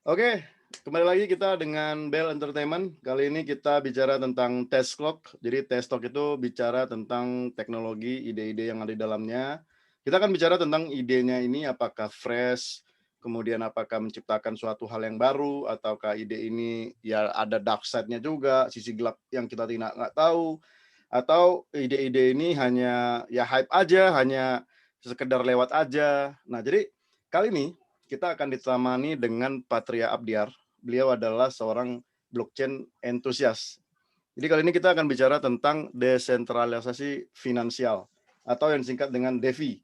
Oke, kembali lagi kita dengan Bell Entertainment. Kali ini kita bicara tentang Test Talk. Jadi Test Talk itu bicara tentang teknologi, ide-ide yang ada di dalamnya. Kita akan bicara tentang idenya ini apakah fresh, kemudian apakah menciptakan suatu hal yang baru, ataukah ide ini ya ada dark side-nya juga, sisi gelap yang kita tidak nggak tahu, atau ide-ide ini hanya ya hype aja, hanya sekedar lewat aja. Nah, jadi kali ini kita akan ditemani dengan Patria Abdiar. Beliau adalah seorang blockchain entusias. Jadi kali ini kita akan bicara tentang desentralisasi finansial atau yang disingkat dengan DeFi.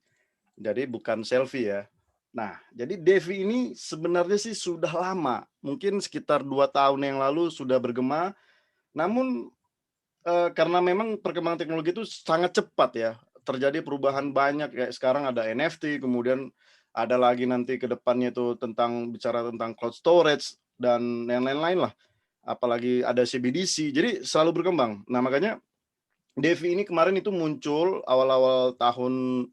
Jadi bukan selfie ya. Nah, jadi DeFi ini sebenarnya sih sudah lama, mungkin sekitar 2 tahun yang lalu sudah bergema, namun karena memang perkembangan teknologi itu sangat cepat ya, terjadi perubahan banyak kayak sekarang ada NFT, kemudian ada lagi nanti ke depannya itu tentang bicara tentang cloud storage dan yang lain-lain lah, apalagi ada CBDC, jadi selalu berkembang. Nah, makanya DeFi ini kemarin itu muncul awal-awal tahun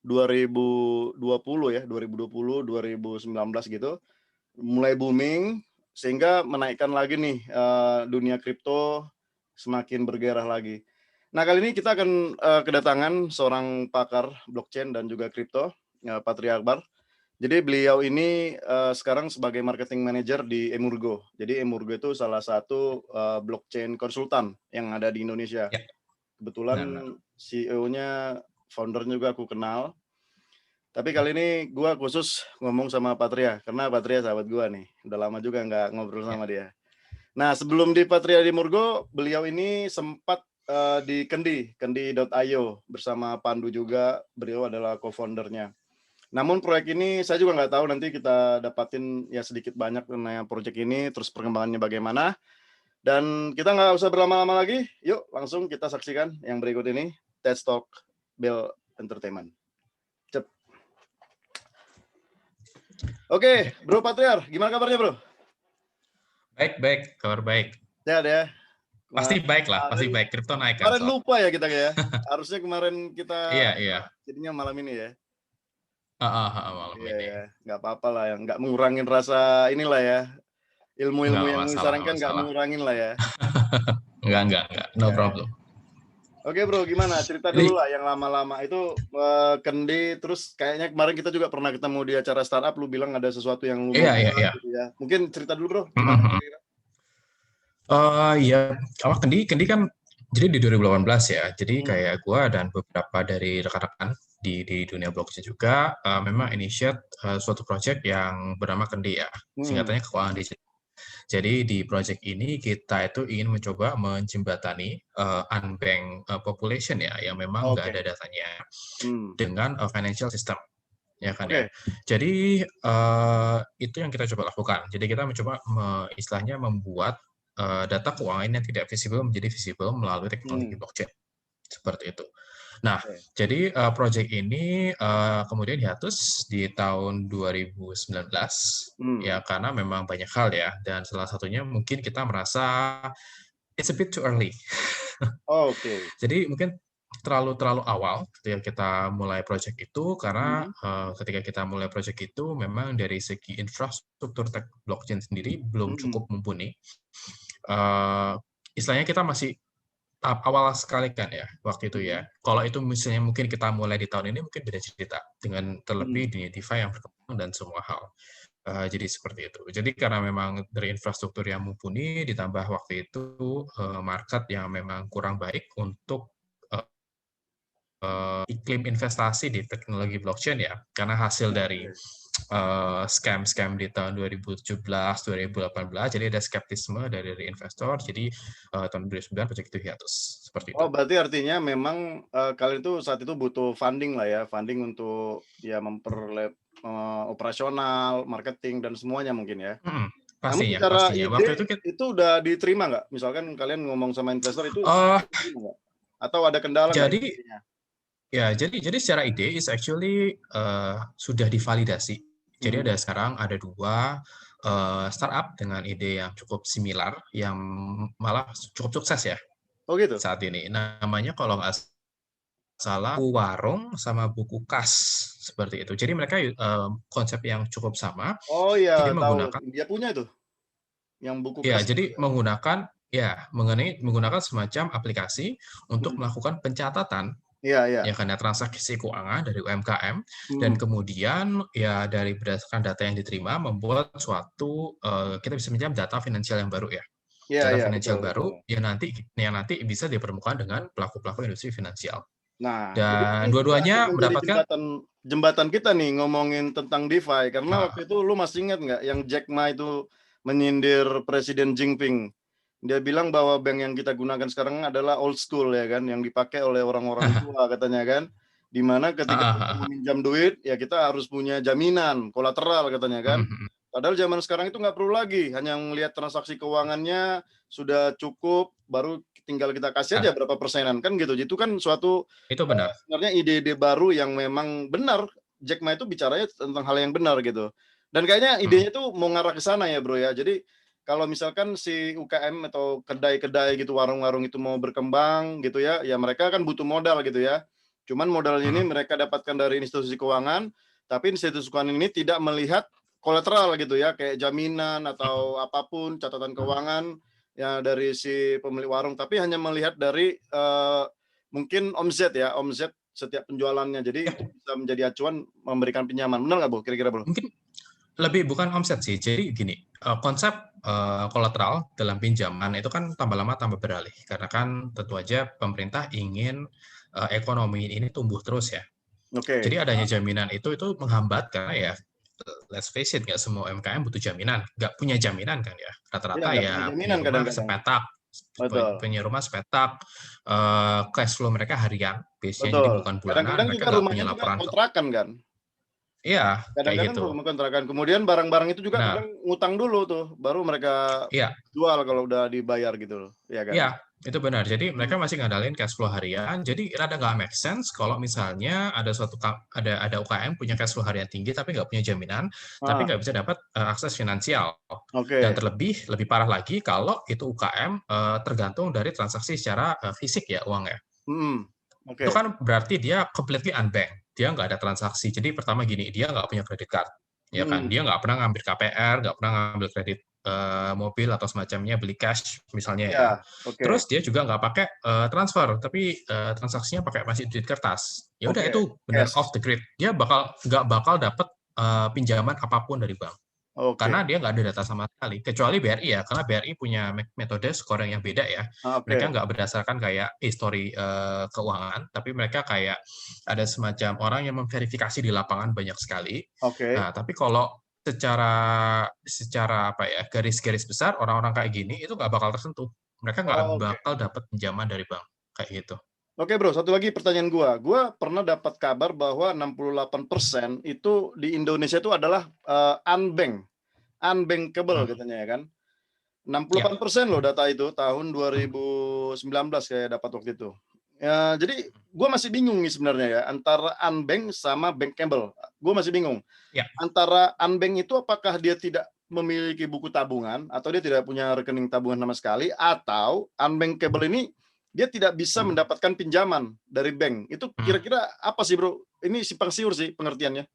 2020 ya, 2020, 2019 gitu, mulai booming sehingga menaikkan lagi nih, dunia kripto semakin bergairah lagi. Nah, kali ini kita akan, kedatangan seorang pakar blockchain dan juga kripto, Patria Akbar. Jadi beliau ini, sekarang sebagai marketing manager di Emurgo. Jadi Emurgo itu salah satu, blockchain konsultan yang ada di Indonesia. Ya, Kebetulan benar-benar. CEO-nya, founder-nya juga aku kenal. Tapi kali ini gua khusus ngomong sama Patria, karena Patria sahabat gua nih, udah lama juga nggak ngobrol Ya, sama dia. Nah, sebelum di Patria di Murgo, beliau ini sempat, di Kendi.io bersama Pandu juga, beliau adalah co-founder-nya. Namun proyek ini saya juga nggak tahu, nanti kita dapatin ya sedikit banyak mengenai proyek ini, terus perkembangannya bagaimana. Dan kita nggak usah berlama-lama lagi, yuk langsung kita saksikan yang berikut ini, TED Talk Bell Entertainment. Cep. Oke, oke. Bro Patriar, gimana kabarnya, Bro? Baik, baik, kabar baik. Sehat ya? Pasti baik lah, pasti Kemarin baik. Kripto naik kan kemarin soal. lupa ya kita ya. Harusnya kemarin kita Iya, iya. jadinya malam ini ya. Heeh, heeh, malam Iya ini. ya, nggak apa-apa lah, yang nggak mengurangin rasa inilah ya, ilmu-ilmu Nggak yang masalah, nggak disarankan nggak masalah. mengurangin lah ya. Nggak. No Ya, problem. oke Bro, gimana? Cerita dulu Jadi, lah yang lama-lama itu, Kendi, terus kayaknya kemarin kita juga pernah ketemu di acara startup, lu bilang ada sesuatu yang lu mau iya, iya, buat iya. gitu ya. Mungkin cerita dulu Bro, Mhm, gimana mhm. kira-kira? Iya, awal Kendi kan jadi di 2018 ya. Jadi Mhm, kayak gua dan beberapa dari rekan-rekan di dunia blockchain juga memang initiate suatu project yang bernama Kendi ya. mhm, Singkatannya keuangan digital. Jadi di project ini kita itu ingin mencoba menjembatani unbanked population ya, yang memang nggak oke, ada datanya hmm, dengan financial system, ya kan ya. oke, Jadi itu yang kita coba lakukan. Jadi kita mencoba istilahnya membuat data keuangan yang tidak visible menjadi visible melalui teknologi hmm, blockchain seperti itu. Nah, oke, jadi project ini kemudian hiatus di tahun 2019 hmm, ya karena memang banyak hal ya dan salah satunya mungkin kita merasa it's a bit too early. oke, Jadi mungkin terlalu terlalu awal ketika kita mulai project itu karena mhm, ketika kita mulai project itu memang dari segi infrastruktur tech blockchain sendiri belum mhm, cukup mumpuni. Eh, Istilahnya kita masih tahap awal sekali kan ya, waktu itu ya. mhm, Kalau itu misalnya mungkin kita mulai di tahun ini mungkin beda cerita, dengan terlebih mhm, di DeFi yang berkembang dan semua hal. Jadi seperti itu. Jadi karena memang dari infrastruktur yang mumpuni, ditambah waktu itu market yang memang kurang baik untuk eee iklim investasi di teknologi blockchain ya, karena hasil dari oke. scam-scam di tahun 2017, 2018, jadi ada skeptisme dari investor, jadi tahun 2009 proyek itu hiatus, seperti itu. Oh, berarti artinya memang, kalian itu saat itu butuh funding lah ya, funding untuk ya operasional, marketing, dan semuanya mungkin ya? Mhm, Namun pastinya secara pastinya. ide Waktu itu itu udah diterima nggak? Misalkan kalian ngomong sama investor itu eee, diterima nggak? Atau ada kendala nggak jadi idenya? jadi secara ide is actually, sudah divalidasi. Jadi Mhm. ada sekarang ada 2 startup dengan ide yang cukup similar, yang malah cukup sukses ya, Oh gitu? saat ini. Namanya kalau nggak salah Buku Warung sama Buku Kas, seperti itu. Jadi mereka konsep yang cukup sama, Oh jadi iya, tahu. menggunakan Dia punya itu, yang buku ya, cash flow jadi ya. menggunakan semacam aplikasi untuk Mhm. melakukan pencatatan Iya iya. ya karena transaksi keuangan dari UMKM dan Mhm. kemudian ya dari berdasarkan data yang diterima membuat suatu kita bisa menyebut data finansial yang baru ya. Iya Data iya, betul finansial betul. baru yang nanti bisa dipertemukan dengan pelaku-pelaku industri finansial. Nah, jadi ini Dan juga akan dua-duanya menjadi mendapatkan jembatan kita nih ngomongin tentang DeFi, karena heeh, waktu itu lu masih ingat nggak yang Jack Ma itu menyindir Presiden Jinping. Dia bilang bahwa bank yang kita gunakan sekarang adalah old school ya kan, yang dipakai oleh orang-orang tua katanya kan. Di mana ketika heeh kita heeh, meminjam duit, ya kita harus punya jaminan, kolateral katanya kan. mhm mhm, Padahal zaman sekarang itu nggak perlu lagi, hanya melihat transaksi keuangannya sudah cukup, baru tinggal kita kasih nah, aja berapa persenan, kan gitu. Itu kan suatu itu benar, sebenarnya ide-ide baru yang memang benar, Jack Ma itu bicaranya tentang hal yang benar gitu. Dan kayaknya mhm, idenya tuh mau ngarah ke sana ya, Bro, ya. Jadi kalau misalkan si UKM atau kedai-kedai gitu, warung-warung itu mau berkembang gitu ya, ya mereka kan butuh modal gitu ya. Cuman modal ini mhm, mereka dapatkan dari institusi keuangan, tapi institusi keuangan ini tidak melihat kolateral gitu ya, kayak jaminan mhm, atau apapun catatan keuangan ya dari si pemilik warung, tapi hanya melihat dari mungkin omset ya, omset setiap penjualannya. Jadi ya itu bisa menjadi acuan memberikan pinjaman. Benar nggak, Bro, kira-kira, Bro? mungkin lebih bukan omset sih. Jadi gini, konsep, kolateral dalam pinjaman itu kan tambah lama tambah beralih, karena kan tentu aja pemerintah ingin, ekonomi ini tumbuh terus ya. Jadi Oke. adanya jaminan itu menghambat karena ya, let's face it, nggak semua UMKM butuh jaminan, nggak punya jaminan kan ya. Iya, Rata-rata nggak punya ya punya jaminan rumah kadang-kadang. sepetak, Betul, punya rumah sepetak, cash flow mereka harian biasanya, jadi betul. bukan bulanan, Kadang-kadang mereka juga nggak punya rumahnya juga laporan kontrakan kan. iya, kayak Kadang-kadang gitu. rumah kontrakan. Kemudian barang-barang itu juga Benar, kadang ngutang dulu tuh, baru mereka iya. jual kalau udah dibayar gitu loh, iya kan? Iya, itu benar. Jadi mereka Mhm. masih ngandalin cash flow harian. Jadi rada nggak make sense kalau misalnya ada UKM punya cash flow harian tinggi tapi nggak punya jaminan, tapi Ah, nggak bisa dapat akses finansial. Dan oke. terlebih lebih parah lagi kalau itu UKM tergantung dari transaksi secara fisik ya uangnya. Mhm. Itu Oke. kan berarti dia completely unbanked. Dia nggak ada transaksi. Jadi pertama gini, dia nggak punya credit card, ya kan? Mhm. Dia nggak pernah ngambil KPR, nggak pernah ngambil kredit mobil atau semacamnya, beli cash misalnya ya. Iya, oke. Terus dia juga nggak pakai transfer, tapi transaksinya pakai masih duit kertas. Ya udah Oke. itu benar Cash. off the grid. Dia nggak bakal dapat pinjaman apapun dari bank. Oke. Karena dia nggak ada data sama sekali, kecuali BRI ya, karena BRI punya metode scoring yang beda ya. Ah, Mereka oke. nggak berdasarkan kayak histori keuangan, tapi mereka kayak ada semacam orang yang memverifikasi di lapangan banyak sekali. Oke. Nah, tapi kalau secara secara apa ya, garis-garis besar orang-orang kayak gini itu nggak bakal tersentuh. Mereka nggak Oke. bakal dapat pinjaman dari bank, kayak gitu. Oke, Bro, satu lagi pertanyaan gua. Gua pernah dapat kabar bahwa 68% itu di Indonesia itu adalah, unbankable Mhm, katanya ya kan. Enam puluh iya, delapan persen loh data itu tahun 2019 kayak dapat waktu itu. Jadi gua masih bingung nih sebenarnya ya, antara unbank sama bankable. Gua masih bingung. iya, Antara unbank itu apakah dia tidak memiliki buku tabungan atau dia tidak punya rekening tabungan sama sekali, atau unbankable ini dia tidak bisa mendapatkan pinjaman dari bank. Itu mhm. kira-kira apa sih, Bro? Ini simpang siur sih pengertiannya.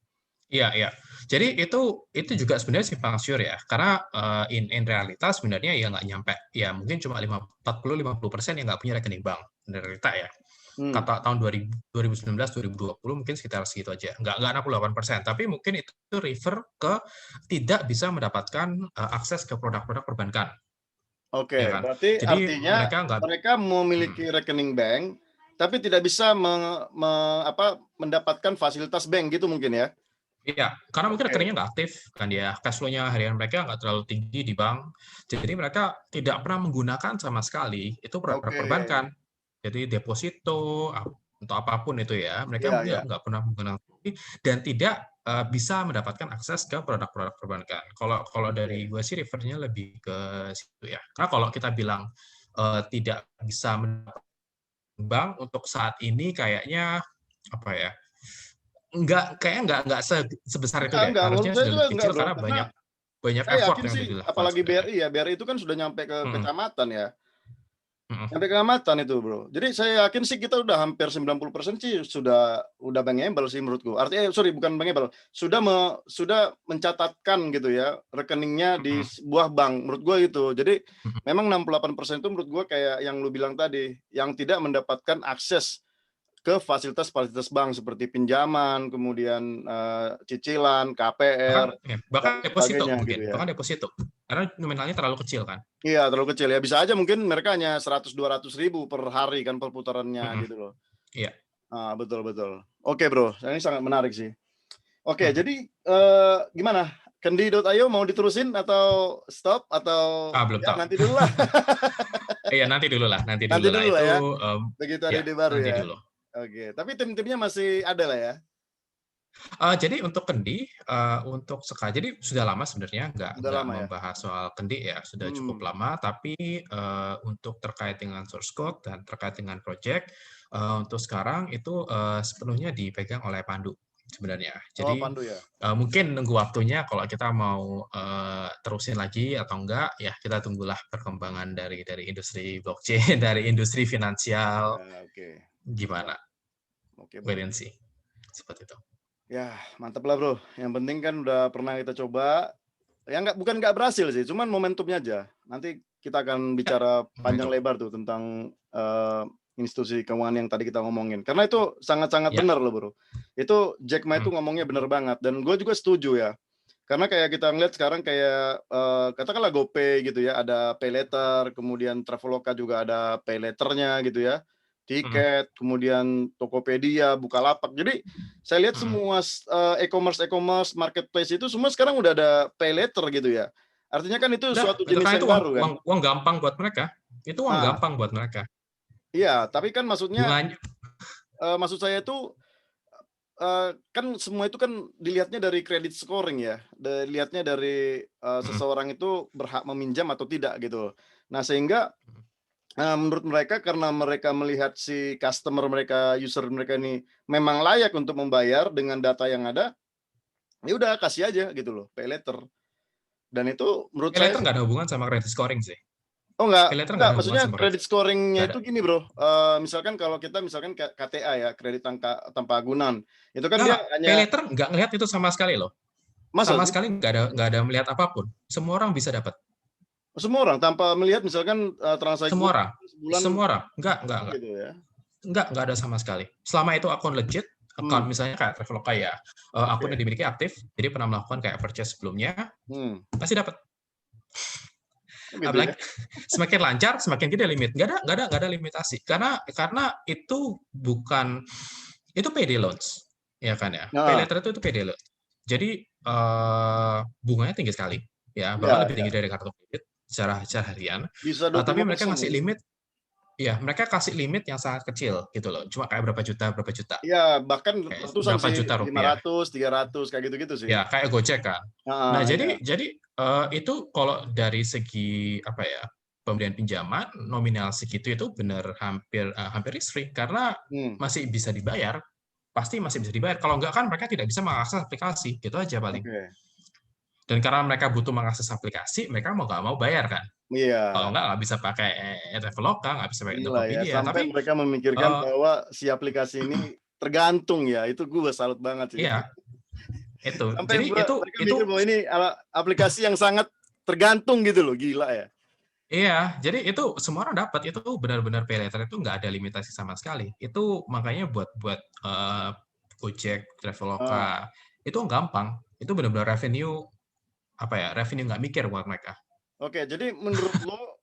Iya iya. Jadi itu juga sebenarnya simpang siur ya, karena, in realitas sebenarnya ya nggak nyampe, ya mungkin cuma 40-50% yang nggak punya rekening bank, in realita ya. Hmm, Kata tahun 2019, 2020 mungkin sekitar segitu aja, nggak 68%, tapi mungkin itu refer ke tidak bisa mendapatkan, akses ke produk-produk perbankan, ya oke. kan. Berarti Jadi artinya mereka nggak mereka mhm. memiliki rekening bank, tapi tidak bisa mendapatkan fasilitas bank gitu mungkin ya? Iya, karena mungkin Oke rekeningnya nggak aktif kan ya, cash flow-nya harian mereka nggak terlalu tinggi di bank, jadi mereka tidak pernah menggunakan sama sekali itu produk oke. perbankan. Jadi deposito, untuk apapun itu ya, mereka Iya mungkin iya. nggak pernah menggunakan dan tidak, bisa mendapatkan akses ke produk-produk perbankan. Kalau kalau dari Oke. gue sih refer-nya lebih ke situ ya. Karena kalau kita bilang, tidak bisa mendapatkan bank untuk saat ini kayaknya, apa ya, kayaknya nggak sebesar itu deh, Enggak, menurut harusnya saya sudah juga lebih enggak, kecil Bro, karena karena banyak banyak saya effort yakin yang sih udah dilakukan apalagi sebenarnya. BRI ya, BRI itu kan sudah nyampe ke Mhm kecamatan ya. Mhm. Sampai keamatan itu, Bro. Jadi saya yakin sih kita udah hampir 90% sih sudah bankable sih menurutku. Artinya sorry bukan bankable, sudah mencatatkan gitu ya, rekeningnya di Mhm. sebuah bank, menurut gua gitu. Jadi Mhm. memang 68% itu menurut gua kayak yang lu bilang tadi, yang tidak mendapatkan akses ke fasilitas-fasilitas bank seperti pinjaman, kemudian, cicilan, KPR, dan Bahkan deposito sebagainya gitu mungkin, ya. bahkan deposito. Karena nominalnya terlalu kecil kan. Iya, terlalu kecil ya, bisa aja mungkin mereka hanya 100.000-200.000 per hari kan perputarannya Mhm. gitu loh. Iya. Betul betul. Oke, Bro, ini sangat menarik sih. Oke, Mhm. jadi, gimana? Kendi.io mau diterusin atau stop atau Belum ya tahu. nanti dulu lah. Iya, nanti Nanti dulu lah dulu lah itu, ya, mmm, begitu ada ya ide baru nanti ya. dulu. Oke, tapi tim-timnya masih ada lah ya? Jadi untuk kendi, jadi sudah lama sebenarnya Udah nggak lama ya? membahas soal kendi ya, sudah cukup Hmm. lama, tapi, untuk terkait dengan source code dan terkait dengan project, untuk sekarang itu, sepenuhnya dipegang oleh Pandu sebenarnya. Oh, Jadi, Pandu ya? mungkin nunggu waktunya kalau kita mau, terusin lagi atau enggak, ya kita tunggulah perkembangan dari industri blockchain, dari industri finansial, Ya, oke. gimana, Oke, wait Bro. and see, seperti itu. Ya, mantap lah, Bro. Yang penting kan udah pernah kita coba. Ya bukan nggak berhasil sih, cuman momentumnya aja. Nanti kita akan Ya, bicara panjang momentum. lebar tuh tentang, institusi keuangan yang tadi kita ngomongin. Karena itu sangat-sangat Ya. benar loh, Bro. Itu Jack Ma itu Mhm. ngomongnya bener banget dan gue juga setuju ya. Karena kayak kita ngeliat sekarang kayak, katakanlah GoPay gitu ya, ada paylater, kemudian Traveloka juga ada paylater-nya gitu ya, Mhm. tiket, kemudian Tokopedia, Bukalapak. Jadi saya lihat Mhm. semua e-commerce marketplace itu semua sekarang udah ada paylater gitu ya. Artinya kan itu Udah, suatu itu jenis karena yang itu baru kan. uang gampang buat mereka. Itu uang Ah, gampang buat mereka. iya, tapi kan maksudnya, Bunganya maksud saya itu, kan semua itu kan dilihatnya dari credit scoring ya, dilihatnya dari, mhm. seseorang itu berhak meminjam atau tidak gitu. Nah sehingga, menurut mereka karena mereka melihat si customer mereka, user mereka ini memang layak untuk membayar dengan data yang ada, ya udah kasih aja gitu loh, pay later. Dan itu menurut saya Paylater sih nggak ada hubungan sama credit scoring sih. oh Paylater nggak enggak, ada hubungan maksudnya sama credit nggak scoring-nya ada. itu gini Bro, misalkan kalau kita misalkan KTA ya, kredit tanpa agunan, itu kan dia Nggak, hanya paylater nggak ngelihat itu sama sekali loh. masa Sama sih? sekali nggak ada melihat apapun. Semua orang bisa dapat. Semua orang tanpa melihat misalkan, transaksi Semua orang. sebulan Semua orang. Nggak, oh nggak. gitu ya? Nggak ada sama sekali. Selama itu akun legit, Hmm, akun misalnya kayak Traveloka ya, akunnya oke. dimiliki aktif, jadi pernah melakukan kayak purchase sebelumnya, Hmm, pasti dapat. oh gitu ya? Apalagi semakin lancar, semakin gede limit. Nggak ada limitasi. Karena itu bukan itu payday loans, ya kan ya. Pay Heeh, later itu payday loan. Jadi bunganya tinggi sekali, ya bahkan iya lebih iya, tinggi dari kartu kredit secara harian. bisa dua puluh Tapi lima mereka persen ngasih ya? limit, ya mereka kasih limit yang sangat kecil gitu loh. Cuma kayak berapa juta, Iya, bahkan kayak ratusan berapa sih, juta rupiah. 500, 300 kayak gitu-gitu sih. Ya, kayak Gojek kan. Nah, Heeh, iya. itu kalau dari segi apa ya, pemberian pinjaman nominal segitu itu benar hampir risk-free karena Hmm, masih bisa dibayar, pasti masih bisa dibayar. Kalau enggak kan mereka tidak bisa mengakses aplikasi, gitu aja paling. oke. Dan karena mereka butuh mengakses aplikasi, mereka mau nggak mau bayar kan. Kalau Iya, nggak bisa pakai Traveloka, nggak bisa pakai gila ya, Tokopedia. sampai Tapi mereka memikirkan eh, bahwa si aplikasi ini tergantung ya, itu gue salut banget sih. iya itu. Sampai Jadi mereka mikir bahwa ini aplikasi yang sangat tergantung gitu loh, gila ya. iya, jadi itu semua orang dapat, itu benar-benar pay later itu nggak ada limitasi sama sekali. Itu makanya buat buat Gojek, Heeh. Traveloka, itu gampang. Itu benar-benar revenue apa ya, revenue nggak mikir buat mereka. Oke, jadi menurut lo,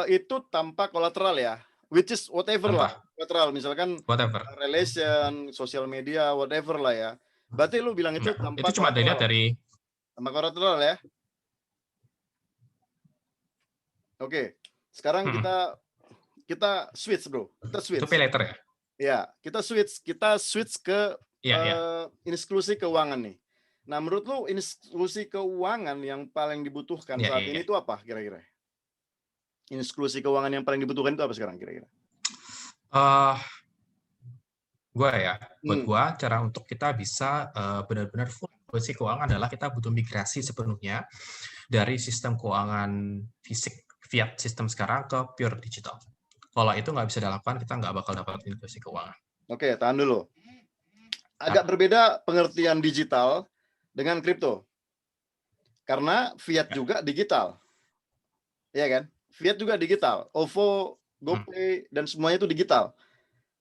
itu tanpa kolateral ya? Which is whatever lah, Tanpa kolateral misalkan, whatever. relation, sosial media, whatever lah ya. Berarti lu bilang itu Nggak, itu tanpa cuma dilihat kolateral? dari Tanpa kolateral ya? Oke, sekarang mhm, kita kita switch Bro, kita itu switch. pay later ya? Ya, kita switch ke, Iya iya. institusi keuangan nih. Nah, menurut lu institusi keuangan yang paling dibutuhkan Iya saat iya. ini itu apa kira-kira? Institusi keuangan yang paling dibutuhkan itu apa sekarang kira-kira? Eh, gua ya, buat Hmm, gua cara untuk kita bisa benar-benar full inklusi keuangan adalah kita butuh migrasi sepenuhnya dari sistem keuangan fisik fiat sistem sekarang ke pure digital. Kalau itu nggak bisa dilakukan, kita nggak bakal dapat inklusi keuangan. Oke, tahan dulu. Agak berbeda pengertian digital dengan kripto. Karena fiat juga digital. Iya kan? Fiat juga digital. OVO, GoPay, dan semuanya itu digital.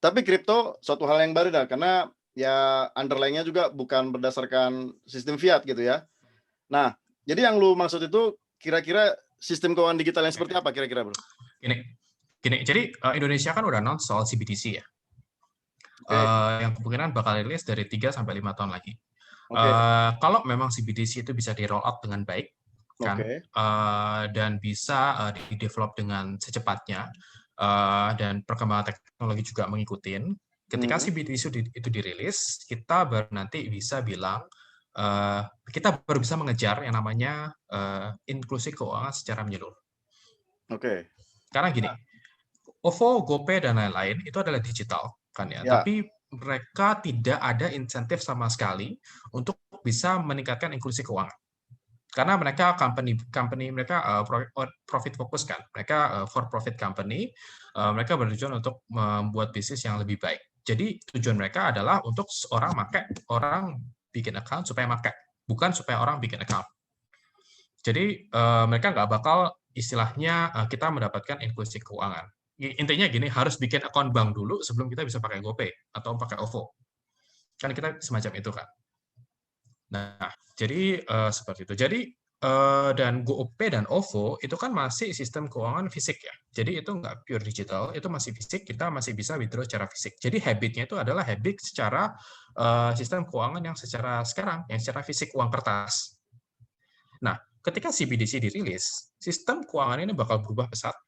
Tapi kripto suatu hal yang baru dah, karena ya underlying-nya juga bukan berdasarkan sistem fiat gitu ya. Nah, jadi yang lu maksud itu kira-kira sistem keuangan digital yang seperti apa kira-kira, Bro? Gini, jadi Indonesia kan udah announce soal CBDC ya. Yang kemungkinan bakal rilis dari 3 sampai 5 tahun lagi. Kalau memang CBDC itu bisa di roll out dengan baik, kan, dan bisa di-develop dengan secepatnya, dan perkembangan teknologi juga mengikuti. Ketika CBDC itu dirilis, kita baru nanti bisa bilang, kita baru bisa mengejar yang namanya inklusi keuangan secara menyeluruh. Karena gini, OVO, GoPay, dan lain-lain itu adalah digital, kan ya. Tapi mereka tidak ada insentif sama sekali untuk bisa meningkatkan inklusi keuangan. Karena mereka company mereka profit fokus kan. Mereka for profit company, mereka bertujuan untuk membuat bisnis yang lebih baik. Jadi tujuan mereka adalah untuk orang bikin account supaya pakai, bukan supaya orang bikin account. Jadi mereka nggak bakal istilahnya kita mendapatkan inklusi keuangan. Intinya gini, harus bikin akun bank dulu sebelum kita bisa pakai GoPay atau pakai OVO. Kan kita semacam itu kan. Nah, jadi seperti itu. Jadi dan GoPay dan OVO itu kan masih sistem keuangan fisik ya. Jadi itu nggak pure digital, itu masih fisik, kita masih bisa withdraw secara fisik. Jadi habitnya itu adalah habit secara sistem keuangan yang secara sekarang, yang secara fisik uang kertas. Nah, ketika CBDC dirilis, sistem keuangan ini bakal berubah pesat,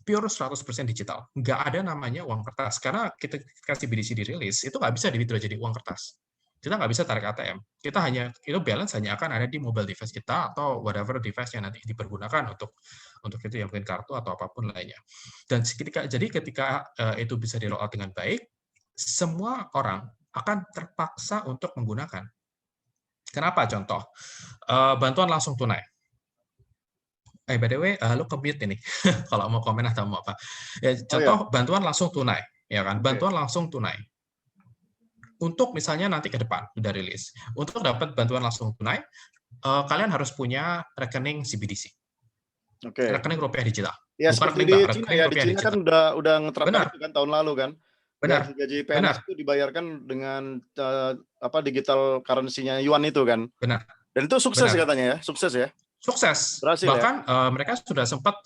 pure 100% digital. Nggak ada namanya uang kertas. Karena ketika CBDC dirilis, itu nggak bisa di-withdraw jadi uang kertas. Kita nggak bisa tarik ATM. Itu balance hanya akan ada di mobile device kita atau whatever device yang nanti dipergunakan untuk itu yang mungkin kartu atau apapun lainnya. Dan ketika itu bisa di roll out dengan baik, semua orang akan terpaksa untuk menggunakan. Kenapa? Contoh, bantuan langsung tunai. By the way, lu ke-mute ini kalau mau komen atau mau apa. Ya, contoh bantuan langsung tunai, ya kan? Bantuan langsung tunai. Untuk misalnya nanti ke depan udah rilis. Untuk dapat bantuan langsung tunai, kalian harus punya rekening CBDC. Rekening rupiah digital. Ya, bukan seperti di Cina ya. Di Cina kan udah ngeterapkan itu kan tahun lalu kan. Gaji PNS itu dibayarkan dengan digital currency-nya yuan itu kan. Benar. Dan itu sukses katanya ya, sukses ya. Sukses. Berhasil, bahkan mereka sudah sempat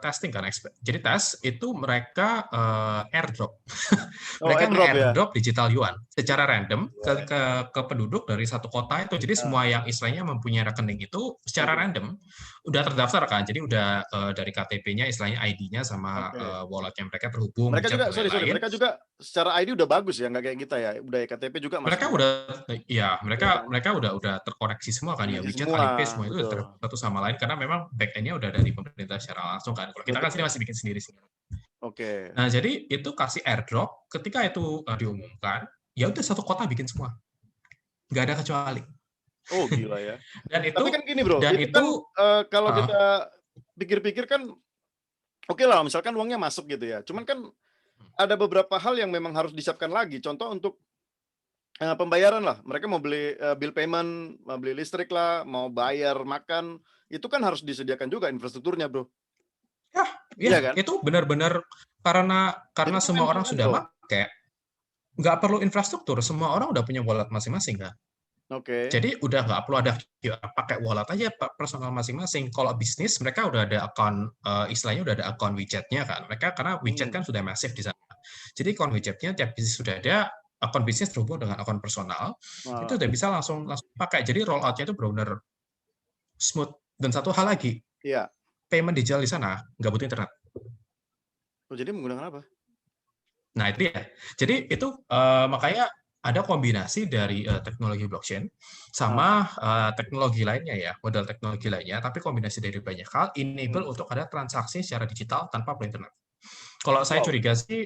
testing kan. Jadi tes itu mereka airdrop. Mereka airdrop digital yuan secara random ke penduduk dari satu kota itu. Jadi semua yang istilahnya mempunyai rekening itu secara random udah terdaftar kan. Jadi udah dari KTP-nya istilahnya ID-nya sama wallet-nya mereka terhubung. Mereka juga mereka juga secara ID udah bagus ya, nggak kayak kita ya. Udah KTP juga masih. Mereka udah terkoneksi semua kan ya. WeChat, Alipay semua itu satu sama lain karena memang back-end-nya udah dari pemerintah secara langsung kan. Kalau kita kan sini masih bikin sendiri. Nah, jadi itu kasih airdrop, ketika itu diumumkan, ya udah satu kota bikin semua. Nggak ada kecuali. Oh, gila ya. Dan itu, tapi kan gini bro, dan itu kan, kalau kita pikir-pikir kan, oke lah, misalkan uangnya masuk gitu ya. Cuman kan ada beberapa hal yang memang harus disiapkan lagi. Contoh untuk pembayaran lah. Mereka mau beli bill payment, mau beli listrik lah, mau bayar makan, itu kan harus disediakan juga infrastrukturnya bro. Ya kan? Itu benar-benar karena semua orang sudah pakai, nggak perlu infrastruktur, semua orang udah punya wallet masing-masing kan. Jadi udah nggak perlu ada pakai wallet aja personal masing-masing. Kalau bisnis mereka udah ada akun, istilahnya udah ada akun widgetnya kan. Mereka karena widget kan sudah masif di sana. Jadi akun widgetnya tiap bisnis sudah ada, akun bisnis terhubung dengan akun personal, itu udah bisa langsung pakai. Jadi roll out-nya itu benar-benar smooth. Dan satu hal lagi, payment digital di sana nggak butuh internet. Jadi menggunakan apa? Nah itu ya. Jadi itu makanya ada kombinasi dari teknologi blockchain sama teknologi lainnya ya, modal teknologi lainnya, tapi kombinasi dari banyak hal enable untuk ada transaksi secara digital tanpa perlu internet. Kalau saya curiga sih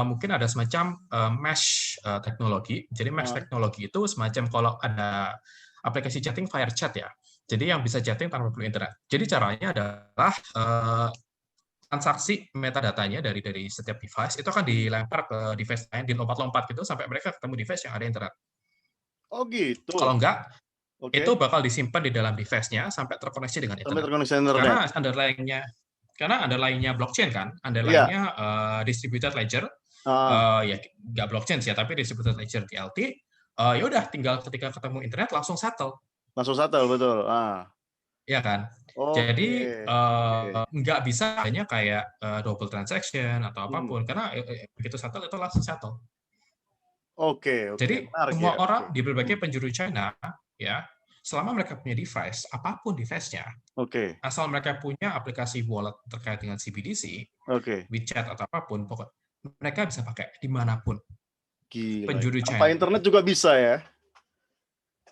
mungkin ada semacam mesh teknologi. Jadi mesh teknologi itu semacam kalau ada aplikasi chatting via chat ya. Jadi yang bisa chatting tanpa perlu internet. Jadi caranya adalah transaksi metadatanya dari setiap device itu akan dilempar ke device lain, dilompat-lompat gitu sampai mereka ketemu device yang ada internet. Oh gitu. Kalau enggak, itu Oke. bakal disimpan di dalam device-nya sampai terkoneksi dengan Sampai internet. terkoneksi internet. Karena underlying-nya blockchain kan, Iya. underlying-nya distributed ledger, Ah, ya nggak blockchain sih, tapi distributed ledger DLT. Ya udah tinggal ketika ketemu internet langsung settle, langsung settle betul. Ah. ya kan? Oke. Jadi Oke. nggak bisa hanya kayak double transaction atau Hmm. apapun, karena begitu settle itu langsung settle. Oke, oke. Jadi Menarik ya. semua Oke. orang di berbagai Hmm. penjuru China, ya, selama mereka punya device, apapun device-nya, Oke. asal mereka punya aplikasi wallet terkait dengan CBDC, Oke. WeChat atau apapun, pokok mereka bisa pakai dimanapun Gila. penjuru Tanpa China. internet juga bisa ya?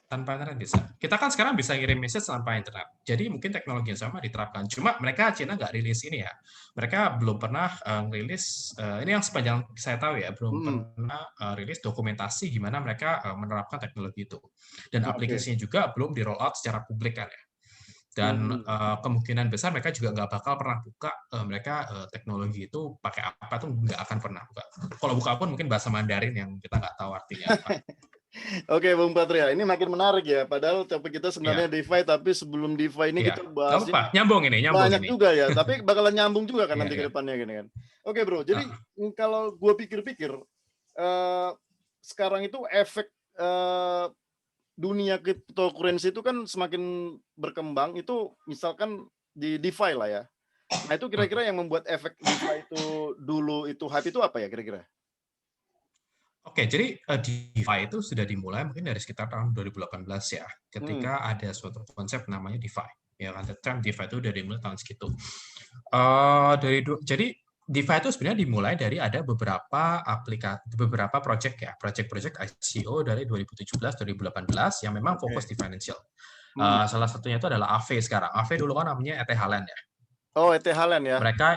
Tanpa internet bisa. Kita kan sekarang bisa ngirim message tanpa internet. Jadi mungkin teknologi yang sama diterapkan. Cuma mereka China nggak rilis ini ya. Mereka belum pernah rilis, ini yang sepanjang saya tahu ya, belum Hmm. pernah rilis dokumentasi gimana mereka menerapkan teknologi itu. Dan Oke. aplikasinya juga belum di roll out secara publik kan ya. Dan Hmm. kemungkinan besar mereka juga nggak bakal pernah buka mereka teknologi itu pakai apa tuh nggak akan pernah buka. Kalau buka pun mungkin bahasa Mandarin yang kita nggak tahu artinya apa. Oke, Bung Patria, ini makin menarik ya. Padahal topik kita Iya, sebenarnya DeFi, tapi sebelum DeFi ini iya. kita Nggak apa-apa, bahasnya nyambung ini, nyambung banyak ini. juga ya. Tapi bakalan nyambung juga kan Iya, nanti iya. ke depannya gini kan. Oke, Bro. Jadi Heeh. kalau gue pikir-pikir, sekarang itu efek dunia cryptocurrency itu kan semakin berkembang. Itu misalkan di DeFi lah ya. Nah itu kira-kira yang membuat efek DeFi itu dulu itu hype itu apa ya kira-kira? Oke, jadi DeFi itu sudah dimulai mungkin dari sekitar tahun 2018 ya, Hmm. ketika ada suatu konsep namanya DeFi. Ya kan, the term DeFi itu udah dimulai tahun segitu. Jadi DeFi itu sebenarnya dimulai dari ada beberapa project ya, project ICO dari 2017-2018 yang memang fokus Oke. di financial. Hmm. Salah satunya itu adalah Aave sekarang. Aave dulu kan namanya ETH Lend ya. Oh, ETH Lend ya. Mereka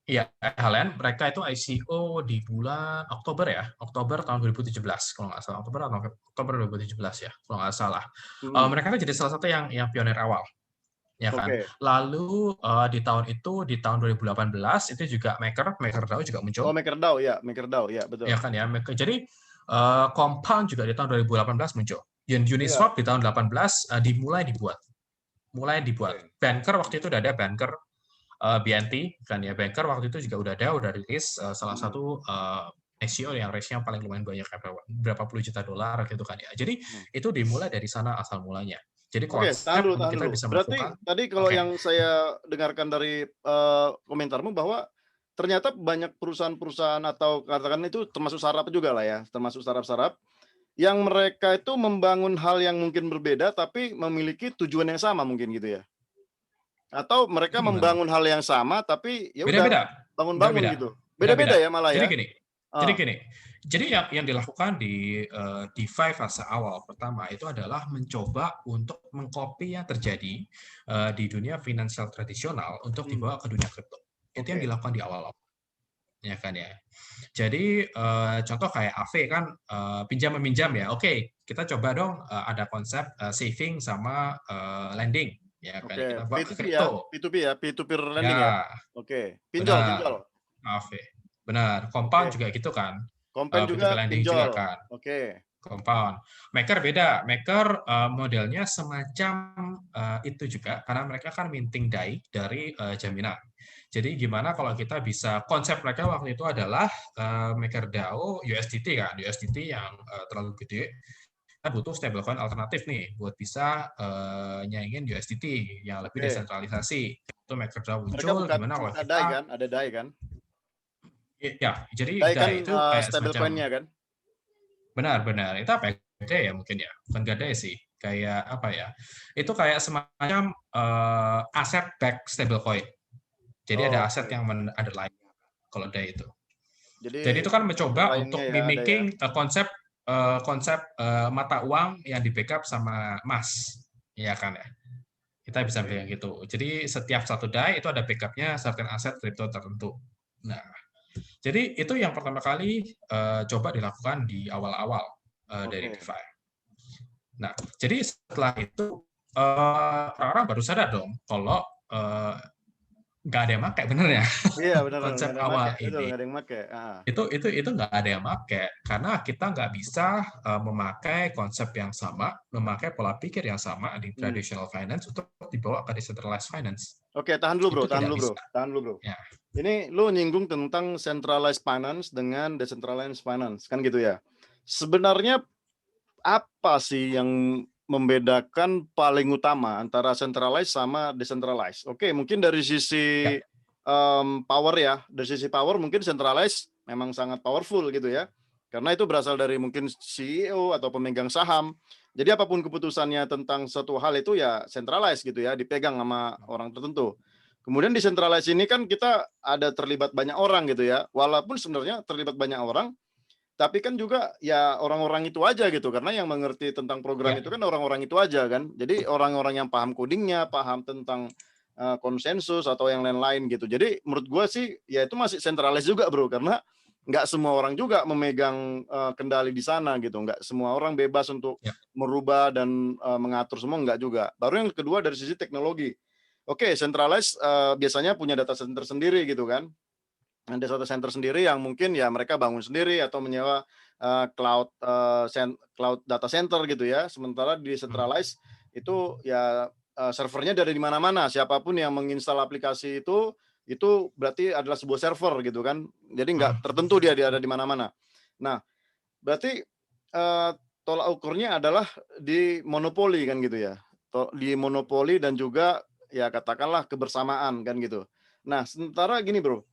Iya, Helen, mereka itu ICO di bulan Oktober ya, Oktober tahun 2017 kalau nggak salah, Oktober atau Oktober 2017 ya, kalau nggak salah. Hmm. Mereka kan jadi salah satu yang pionir awal, ya kan. Oke. Lalu di tahun itu, di tahun 2018 itu juga MakerDAO juga muncul, Oh, MakerDAO ya betul. ya kan ya. Jadi Compound juga di tahun 2018 muncul. Dan Iya. Uniswap di tahun 2018 mulai dibuat. Oke. Banker waktu itu udah ada Banker, BNT kan ya, Banker waktu itu juga udah rilis salah Hmm. satu ICO yang raise-nya paling lumayan banyak berapa puluh juta dolar gitu kan ya. Jadi Hmm. itu dimulai dari sana asal mulanya. Jadi Oke, tahan konsep untuk kita dulu. bisa Berarti melakukan, tadi kalau oke, yang saya dengarkan dari komentarmu bahwa ternyata banyak perusahaan-perusahaan atau katakan itu termasuk startup juga lah ya, termasuk startup-startup yang mereka itu membangun hal yang mungkin berbeda tapi memiliki tujuan yang sama mungkin gitu ya. Atau itu mereka gimana? membangun hal yang sama tapi ya udah Beda-beda, bangun-bangun beda-beda, gitu. beda-beda. Beda-beda ya malah Jadi ya. gini, jadi Ah, gini. Jadi yang dilakukan di DeFi fase awal pertama itu adalah mencoba untuk mengcopy yang terjadi di dunia finansial tradisional untuk hmm, dibawa ke dunia kripto. Itu yang oke. dilakukan di awal, ya kan ya. Jadi contoh kayak Aave kan pinjam meminjam ya. Oke, kita coba dong ada konsep saving sama lending, ya kan. Oke, Kita bawa ke P2P ya, kripto. P2P ya, peer-to-peer lending ya. Ya, Oke, pinjol, benar. pinjol. Aave. Benar. Compound Oke, juga gitu kan. Kompen P2P juga lending juga pinjol. kan. Oke, Compound. Maker beda. Maker modelnya semacam itu juga karena mereka kan minting DAI dari jaminan. Jadi gimana kalau kita bisa, konsep mereka waktu itu adalah MakerDAO USDT kan, USDT yang terlalu gede. Kita butuh stablecoin alternatif nih buat bisa nyaingin USDT yang lebih oke. desentralisasi. Itu MakerDAO Mereka muncul, buka gimana kalau buka DAI kita, kan, ada DAI kan. ya, jadi DAI kan DAI itu kayak stable semacam, coin-nya kan. benar-benar itu apa ya? Gadai ya mungkin ya, bukan gadai sih, kayak apa ya? Itu kayak semacam aset back stablecoin. Jadi ada aset Oke. yang underlying kalau DAI itu. Jadi Jadi itu kan mencoba underlying-nya untuk ya ada ya. mimicking konsep mata uang yang di backup sama emas, ya kan ya. Kita bisa Oke. bilang gitu. Jadi setiap satu DAI itu ada backupnya certain aset kripto tertentu. Nah, jadi itu yang pertama kali coba dilakukan di awal-awal dari Oke. DeFi. Nah, jadi setelah itu orang-orang baru sadar dong kalau nggak ada yang pakai bener ya. Iya benar, Konsep nggak ada yang make, awal betul ini nggak ada yang make. Ah. itu nggak ada yang pakai karena kita nggak bisa memakai konsep yang sama, memakai pola pikir yang sama di Hmm. traditional finance untuk dibawa ke decentralized finance. Oke, tahan dulu bro, Itu tahan tidak dulu bro, bisa. tahan dulu bro. Ya, Ini lu nyinggung tentang centralized finance dengan decentralized finance, kan gitu ya. Sebenarnya apa sih yang membedakan paling utama antara centralized sama decentralized? Oke, mungkin dari sisi ya, power ya, dari sisi power mungkin centralized memang sangat powerful gitu ya. Karena itu berasal dari mungkin CEO atau pemegang saham. Jadi apapun keputusannya tentang suatu hal itu ya centralized gitu ya, dipegang sama orang tertentu. Kemudian decentralized ini kan kita ada terlibat banyak orang gitu ya. Walaupun sebenarnya terlibat banyak orang, tapi kan juga ya orang-orang itu aja gitu, karena yang mengerti tentang program ya, itu kan orang-orang itu aja kan. Jadi orang-orang yang paham codingnya, paham tentang konsensus atau yang lain-lain gitu. Jadi menurut gue sih ya itu masih sentralis juga bro, karena nggak semua orang juga memegang kendali di sana gitu. Nggak semua orang bebas untuk ya. merubah dan mengatur semua, nggak juga. Baru yang kedua dari sisi teknologi. Oke, centralized biasanya punya data center sendiri gitu kan. Ada data center sendiri yang mungkin ya mereka bangun sendiri atau menyewa cloud data center gitu ya. Sementara di decentralized itu ya servernya dari di mana-mana. Siapapun yang menginstal aplikasi itu berarti adalah sebuah server gitu kan. Jadi nggak tertentu dia ada di mana-mana. Nah, berarti tolak ukurnya adalah di monopoli kan gitu ya. Di monopoli dan juga ya katakanlah kebersamaan kan gitu. Nah, sementara gini bro,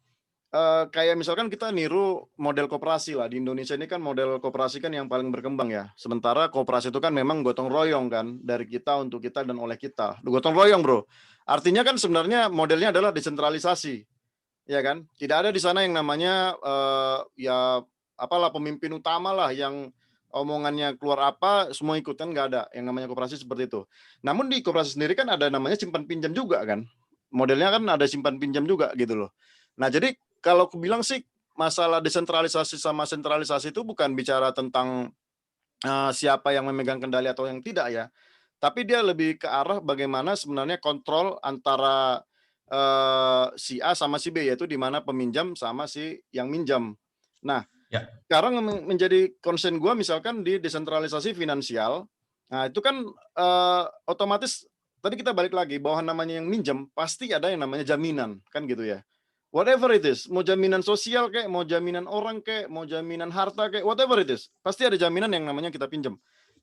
kayak misalkan kita niru model koperasi lah, di Indonesia ini kan model koperasi kan yang paling berkembang ya. Sementara koperasi itu kan memang gotong royong kan, dari kita untuk kita dan oleh kita. Gotong royong bro. Artinya kan sebenarnya modelnya adalah desentralisasi, ya kan? Tidak ada di sana yang namanya ya apalah pemimpin utama lah yang omongannya keluar apa semua ikut, kan nggak ada yang namanya koperasi seperti itu. Namun di koperasi sendiri kan ada namanya simpan pinjam juga kan. Modelnya kan ada simpan pinjam juga gitu loh. Nah, jadi kalau aku bilang sih masalah desentralisasi sama sentralisasi itu bukan bicara tentang siapa yang memegang kendali atau yang tidak ya. Tapi dia lebih ke arah bagaimana sebenarnya kontrol antara si A sama si B, yaitu di mana peminjam sama si yang minjam. Nah, Ya. sekarang menjadi concern gue misalkan di desentralisasi finansial. Nah, itu kan otomatis tadi kita balik lagi bahwa namanya yang minjem pasti ada yang namanya jaminan, kan gitu ya. Whatever it is, mau jaminan sosial kayak, mau jaminan orang kayak, mau jaminan harta kayak, whatever it is, pasti ada jaminan yang namanya kita pinjam.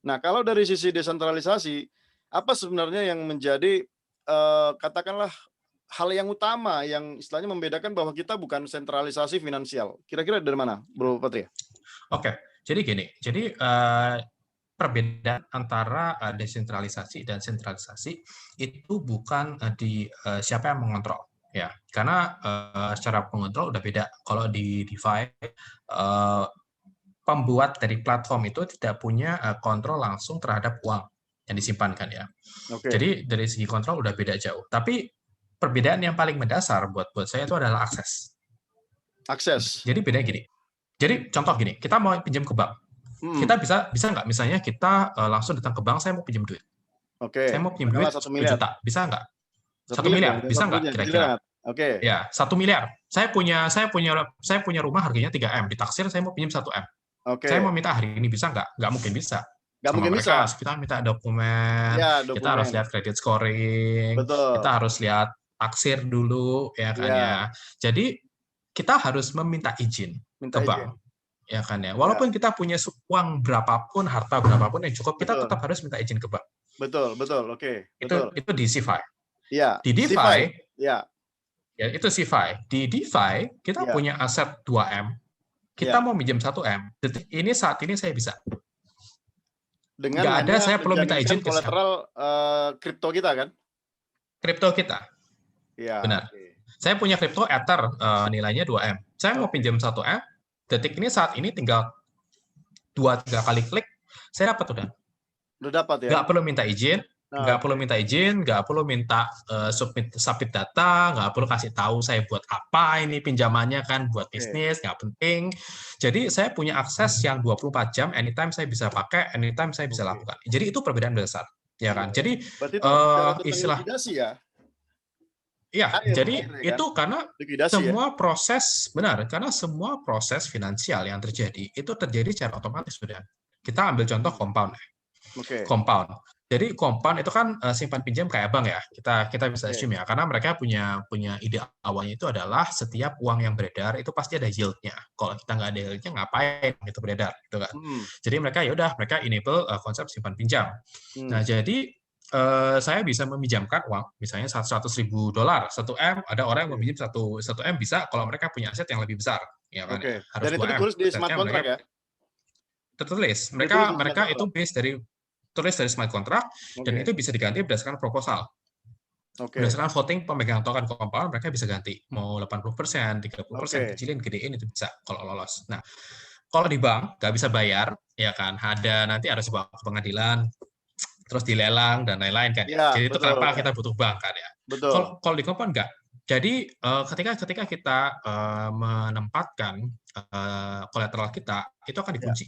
Nah, kalau dari sisi desentralisasi, apa sebenarnya yang menjadi katakanlah hal yang utama yang istilahnya membedakan bahwa kita bukan sentralisasi finansial? Kira-kira dari mana, Bro Patria? Oke, jadi gini, jadi perbedaan antara desentralisasi dan sentralisasi itu bukan di siapa yang mengontrol, ya, karena secara pengontrol udah beda. Kalau di DeFi, pembuat dari platform itu tidak punya kontrol langsung terhadap uang yang disimpankan ya. Oke. Jadi dari segi kontrol udah beda jauh. Tapi perbedaan yang paling mendasar buat saya itu adalah akses. Akses. Jadi beda gini. Jadi contoh gini, kita mau pinjam ke bank, Hmm. kita bisa nggak misalnya kita langsung datang ke bank, saya mau pinjam duit, saya Oke. mau pinjam duit Katakanlah 1 10 miliar. juta, bisa nggak? 1 1 miliar dong, miliar, jangan bisa 1 nggak miliar, kecil kira-kira? banget. Oke. Ya, 1 miliar. Saya punya rumah harganya 3M, ditaksir saya mau pinjam 1M. Saya mau Oke. minta hari ini bisa nggak? Nggak mungkin bisa. Nggak Sama mungkin mereka, bisa. kita minta dokumen, Ya, kita harus dokumen. lihat credit scoring, kita Betul. harus lihat taksir dulu, ya kan Ya, ya. Jadi kita harus meminta izin ke minta izin. bank, ya kan ya. Ya, Walaupun kita punya uang berapapun, harta berapapun yang cukup, kita betul. tetap harus minta izin ke bank. Betul, betul. Oke, betul. Itu di CeFi. Iya, Di DeFi, CeFi. Ya, ya itu CeFi. Di DeFi, kita ya, punya aset 2M, kita ya. mau minjem 1M. Detik ini, saat ini saya bisa. Dengan Nggak ada, hanya saya perlu minta menjaminkan izin ke siapa? kolateral kripto kita kan? Kripto kita. Ya, Benar. oke. Saya punya kripto Ether, nilainya 2M. Saya mau Oke. pinjam 1M, detik ini, saat ini tinggal 2-3 kali klik, saya dapat udah. Udah dapat ya? Nggak perlu minta izin, nggak perlu Oke. minta izin, nggak perlu minta submit data, nggak perlu kasih tahu saya buat apa ini pinjamannya kan, buat Oke. bisnis, nggak penting. Jadi saya punya akses yang 24 jam, anytime saya bisa pakai, anytime saya bisa Oke. lakukan. Jadi itu perbedaan besar, ya Iya, kan? iya. Jadi Berarti itu bicara tentang istilah likuidasi ya? Iya, jadi Air ya kan? itu karena Likuidasi ya? semua proses benar, karena semua proses finansial yang terjadi itu terjadi secara otomatis sudah. Kita ambil contoh Hmm, compound. oke, Compound. Jadi compound itu kan simpan pinjam kayak bank ya. Kita bisa oke. assume ya, karena mereka punya punya ide awalnya itu adalah setiap uang yang beredar itu pasti ada yield-nya. Kalau kita nggak ada yield-nya, ngapain itu beredar, gitu kan? Hmm, Jadi mereka ya udah mereka enable konsep simpan pinjam. Nah, hmm, jadi saya bisa meminjamkan uang, misalnya $100.000, 1 M, ada orang yang oke, meminjam satu M bisa kalau mereka punya aset yang lebih besar, ya kan oke. ya. Harus Dan itu 2 M ditulis di smart asetnya mereka contract ya? tertulis. Ditulis Mereka di smart mereka itu contract. base dari tulis dari smart contract dan Oke, itu bisa diganti berdasarkan proposal. oke, Berdasarkan voting pemegang token compound mereka bisa ganti mau 80%, 30%, oke. kecilin, gedein itu bisa kalau lolos. Nah, kalau di bank nggak bisa bayar, ya kan, nanti ada sebuah pengadilan, terus dilelang dan lain-lain kan ya. Iya, Jadi itu betul. kenapa kita butuh bank kan ya. Betul. Kalau kalau di compound nggak. Jadi ketika ketika kita menempatkan kolateral kita, itu akan Ya. dikunci.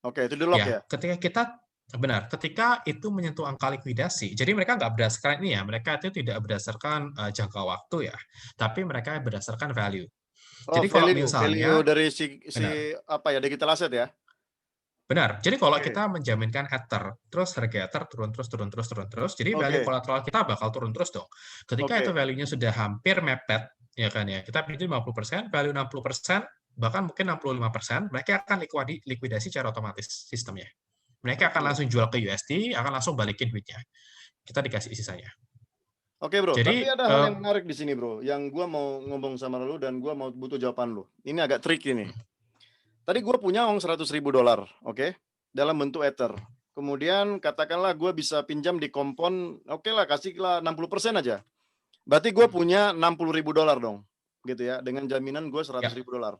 Oke, itu di lock Ya, ya? ketika kita benar, ketika itu menyentuh angka likuidasi, jadi mereka nggak berdasarkan ini ya, mereka itu tidak berdasarkan jangka waktu ya, tapi mereka berdasarkan value. Oh, Jadi kalau value misalnya dari si benar, apa ya, digital asset ya? benar. Jadi kalau Oke, kita menjaminkan Ether, terus harga Ether turun terus turun terus turun terus, jadi value oke, kolateral kita bakal turun terus dong. Ketika itu oke. value-nya sudah hampir mepet, ya kan ya, kita pinjam 50%, value 60%, bahkan mungkin 65%, mereka akan likuidasi secara otomatis sistemnya. Mereka akan Oke. langsung jual ke USD, akan langsung balikin duitnya. Kita dikasih sisanya. Oke, Bro, tapi Jadi, ada hal yang menarik di sini, Bro, yang gua mau ngomong sama lu dan gua mau butuh jawaban lu. Ini agak tricky nih. Tadi gua punya uang $100.000, oke, dalam bentuk Ether. Kemudian katakanlah gua bisa pinjam di Kompon, okelah kasihlah 60% aja. Berarti gua punya $60.000 dong, gitu ya, dengan jaminan gua ya, $100.000. ya,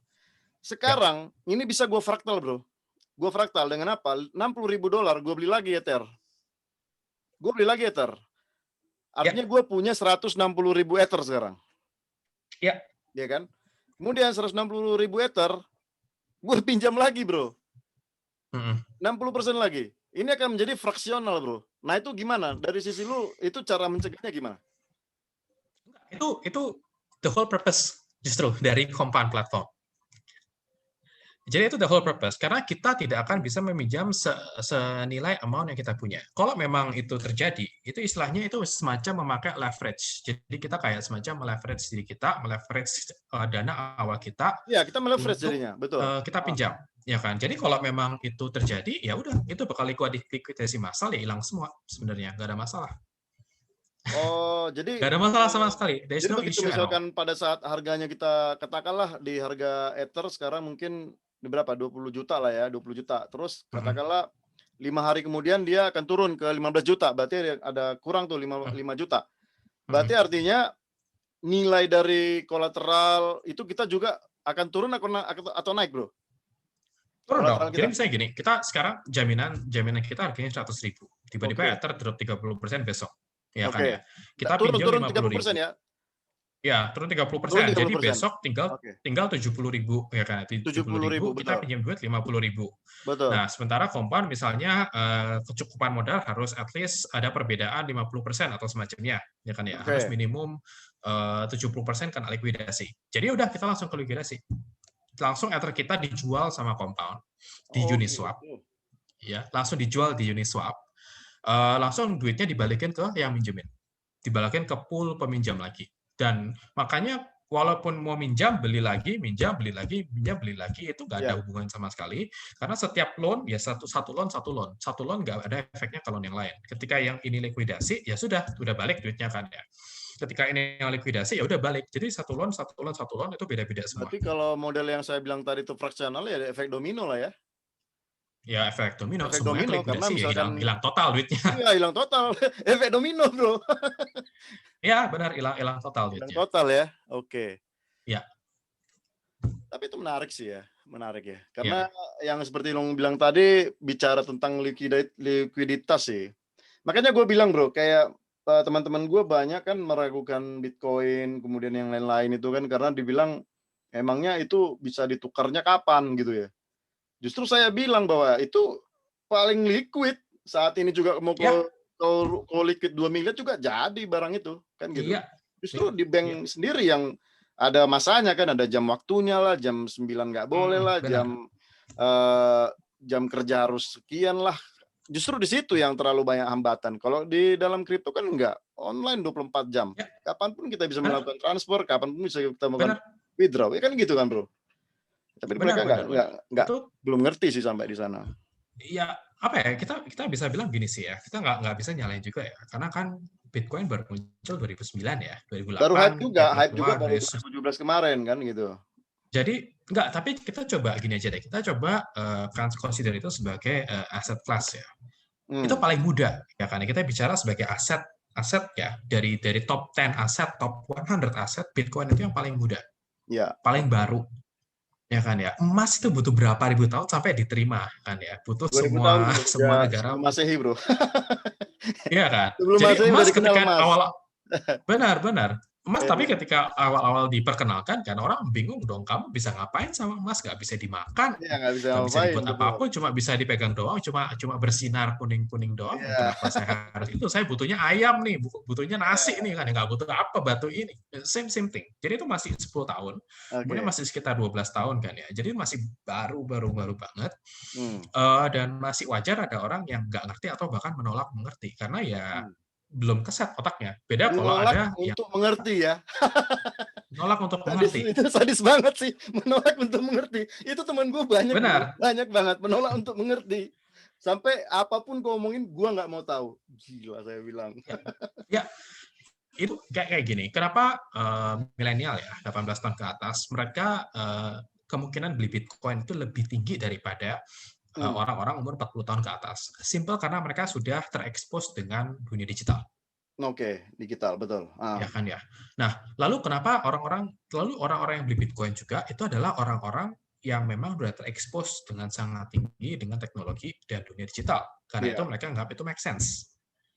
Sekarang ini bisa gua fraktal, Bro. Gua fraktal dengan apa? $60.000 gua beli lagi Ether. Gua beli lagi Ether. ya, Artinya gua punya 160.000 Ether sekarang, ya. ya kan? Kemudian 160.000 Ether, gue pinjam lagi, Bro. Mm-mm. 60% lagi. Ini akan menjadi fraksional, Bro. Nah, itu gimana? Dari sisi lu, itu cara mencegahnya gimana? Itu the whole purpose justru dari compound platform. Jadi itu the whole purpose, karena kita tidak akan bisa meminjam senilai amount yang kita punya. Kalau memang itu terjadi, itu istilahnya itu semacam memakai leverage. Jadi kita kayak semacam meleverage diri kita, meleverage dana awal kita Ya, kita meleverage untuk jadinya, betul. kita pinjam, ya kan? Jadi kalau memang itu terjadi, ya udah itu bakal likuidasi massal ya hilang semua sebenarnya, nggak ada masalah. Oh, Nggak ada masalah sama sekali. There is jadi no begitu issue at all. misalkan pada saat harganya kita katakanlah di harga Ether sekarang mungkin di berapa? 20 juta lah ya, 20 juta. Terus Mm-mm. katakanlah 5 hari kemudian dia akan turun ke 15 juta. Berarti ada kurang tuh 5 juta. Mm-mm. Berarti artinya nilai dari kolateral itu kita juga akan turun atau naik, Bro? Turun dong. Kolateral Jadi kita. misalnya gini, kita sekarang jaminan kita harganya 100.000. Tiba-tiba Oke. Ether drop 30% besok. Ya kan Oke. ya. Kita Turun pinjam turun 50.000. 30% ya? Ya, turun Turun 30%. Jadi 30%. besok tinggal Oke. tinggal 70.000 ya kan. 70.000 70.000 kita betul. pinjam duit 50.000. Betul. Nah, sementara kompan misalnya kecukupan modal harus at least ada perbedaan 50% atau semacamnya, ya kan ya. Harus Oke. minimum 70% kan likuidasi. Jadi udah kita langsung ke likuidasi. Langsung Ether kita dijual sama compound di Oh Uniswap, gitu. ya langsung dijual di Uniswap, langsung duitnya dibalikin ke yang minjemin, dibalikin ke pool peminjam lagi. Dan makanya walaupun mau minjam beli lagi, minjam beli lagi, minjam beli lagi, itu nggak ada Ya. hubungan sama sekali, karena setiap loan ya satu loan nggak ada efeknya ke loan yang lain. Ketika yang ini likuidasi ya sudah balik duitnya kan ya. Ketika ini yang likuidasi ya udah balik. Jadi satu loan itu beda-beda semua. Berarti kalau model yang saya bilang tadi itu fraksional ya ada efek domino lah ya. Ya efek domino, Efek semuanya domino karena likuidasi ya misalkan hilang hilang total duitnya. iya hilang total. Efek domino, Bro. Ya benar hilang hilang total Hilang duitnya. total ya. Oke. Ya, Tapi itu menarik sih ya, menarik ya. Karena ya. yang seperti lo bilang tadi bicara tentang likuiditas sih. Makanya gue bilang, Bro, kayak teman-teman gue banyak kan meragukan Bitcoin, kemudian yang lain-lain itu kan karena dibilang emangnya itu bisa ditukarnya kapan gitu ya. Justru saya bilang bahwa itu paling liquid saat ini juga mau Ya, ke liquid 2 miliar juga jadi barang itu kan gitu. iya. Justru di Iya, bank sendiri yang ada masanya kan, ada jam waktunya lah, jam 9 nggak boleh lah, benar, eee, jam kerja harus sekian lah. Justru di situ yang terlalu banyak hambatan. Kalau di dalam kripto kan enggak, online 24 jam. ya, Kapan pun kita bisa benar, melakukan transfer, kapan pun bisa kita melakukan benar, withdraw, ya kan gitu kan, Bro? Tapi benar, mereka benar, benar. nggak Itu belum ngerti sih sampai di sana. ya apa ya, kita kita bisa bilang gini sih ya, kita nggak bisa nyalain juga ya, karena kan Bitcoin baru muncul 2009 ya, Baru 2008 dia baru hype juga keluar baru dari 2017 kemarin kan gitu. jadi enggak, tapi kita coba gini aja deh, kita coba consider itu sebagai aset class ya. Itu Hmm, paling mudah ya kan. Kita bicara sebagai aset aset ya dari top 10 aset, top 100 aset, Bitcoin itu yang paling mudah, ya, paling oke. baru ya kan ya. Emas itu butuh berapa ribu tahun sampai diterima kan ya. Butuh 2000 tahun, semua Bro, semua negara, sebelum Masehi, Bro. iya kan. Sebelum Jadi Masehi udah emas dikenal ketika emas. awal benar, benar. Emas Iya, tapi ketika awal-awal diperkenalkan kan orang bingung dong, kamu bisa ngapain sama emas? Nggak bisa dimakan, iya, nggak bisa nggak bisa ngapain, dibuat betul. apapun, cuma bisa dipegang doang, cuma cuma bersinar kuning-kuning doang. Iya, Kenapa saya harus itu? Saya butuhnya ayam nih, butuhnya nasi iya, nih kan, nggak butuh apa batu ini. Same same thing. Jadi itu masih 10 tahun, kemudian oke. masih sekitar 12 tahun kan ya. Jadi masih baru banget. Hmm, Dan masih wajar ada orang yang nggak ngerti atau bahkan menolak mengerti karena ya hmm. belum keset otaknya. Beda kalau Menolak ada yang untuk mengerti ya. menolak untuk Sadis, mengerti. itu sadis banget sih, menolak untuk mengerti. Itu teman gue banyak, Bro, Benar. banyak banget menolak untuk mengerti. Sampai apapun kau omongin, gua nggak mau tahu. Gila saya bilang. Ya, ya itu kayak kayak gini. Kenapa milenial ya, 18 tahun ke atas, mereka kemungkinan beli Bitcoin itu lebih tinggi daripada Hmm, orang-orang umur 40 tahun ke atas. Simple karena mereka sudah terekspos dengan dunia digital. oke, digital, betul. Ya kan ya. Nah, lalu kenapa orang-orang yang beli Bitcoin juga itu adalah orang-orang yang memang sudah terekspos dengan sangat tinggi dengan teknologi dan dunia digital. Karena itu Iya, mereka anggap itu make sense.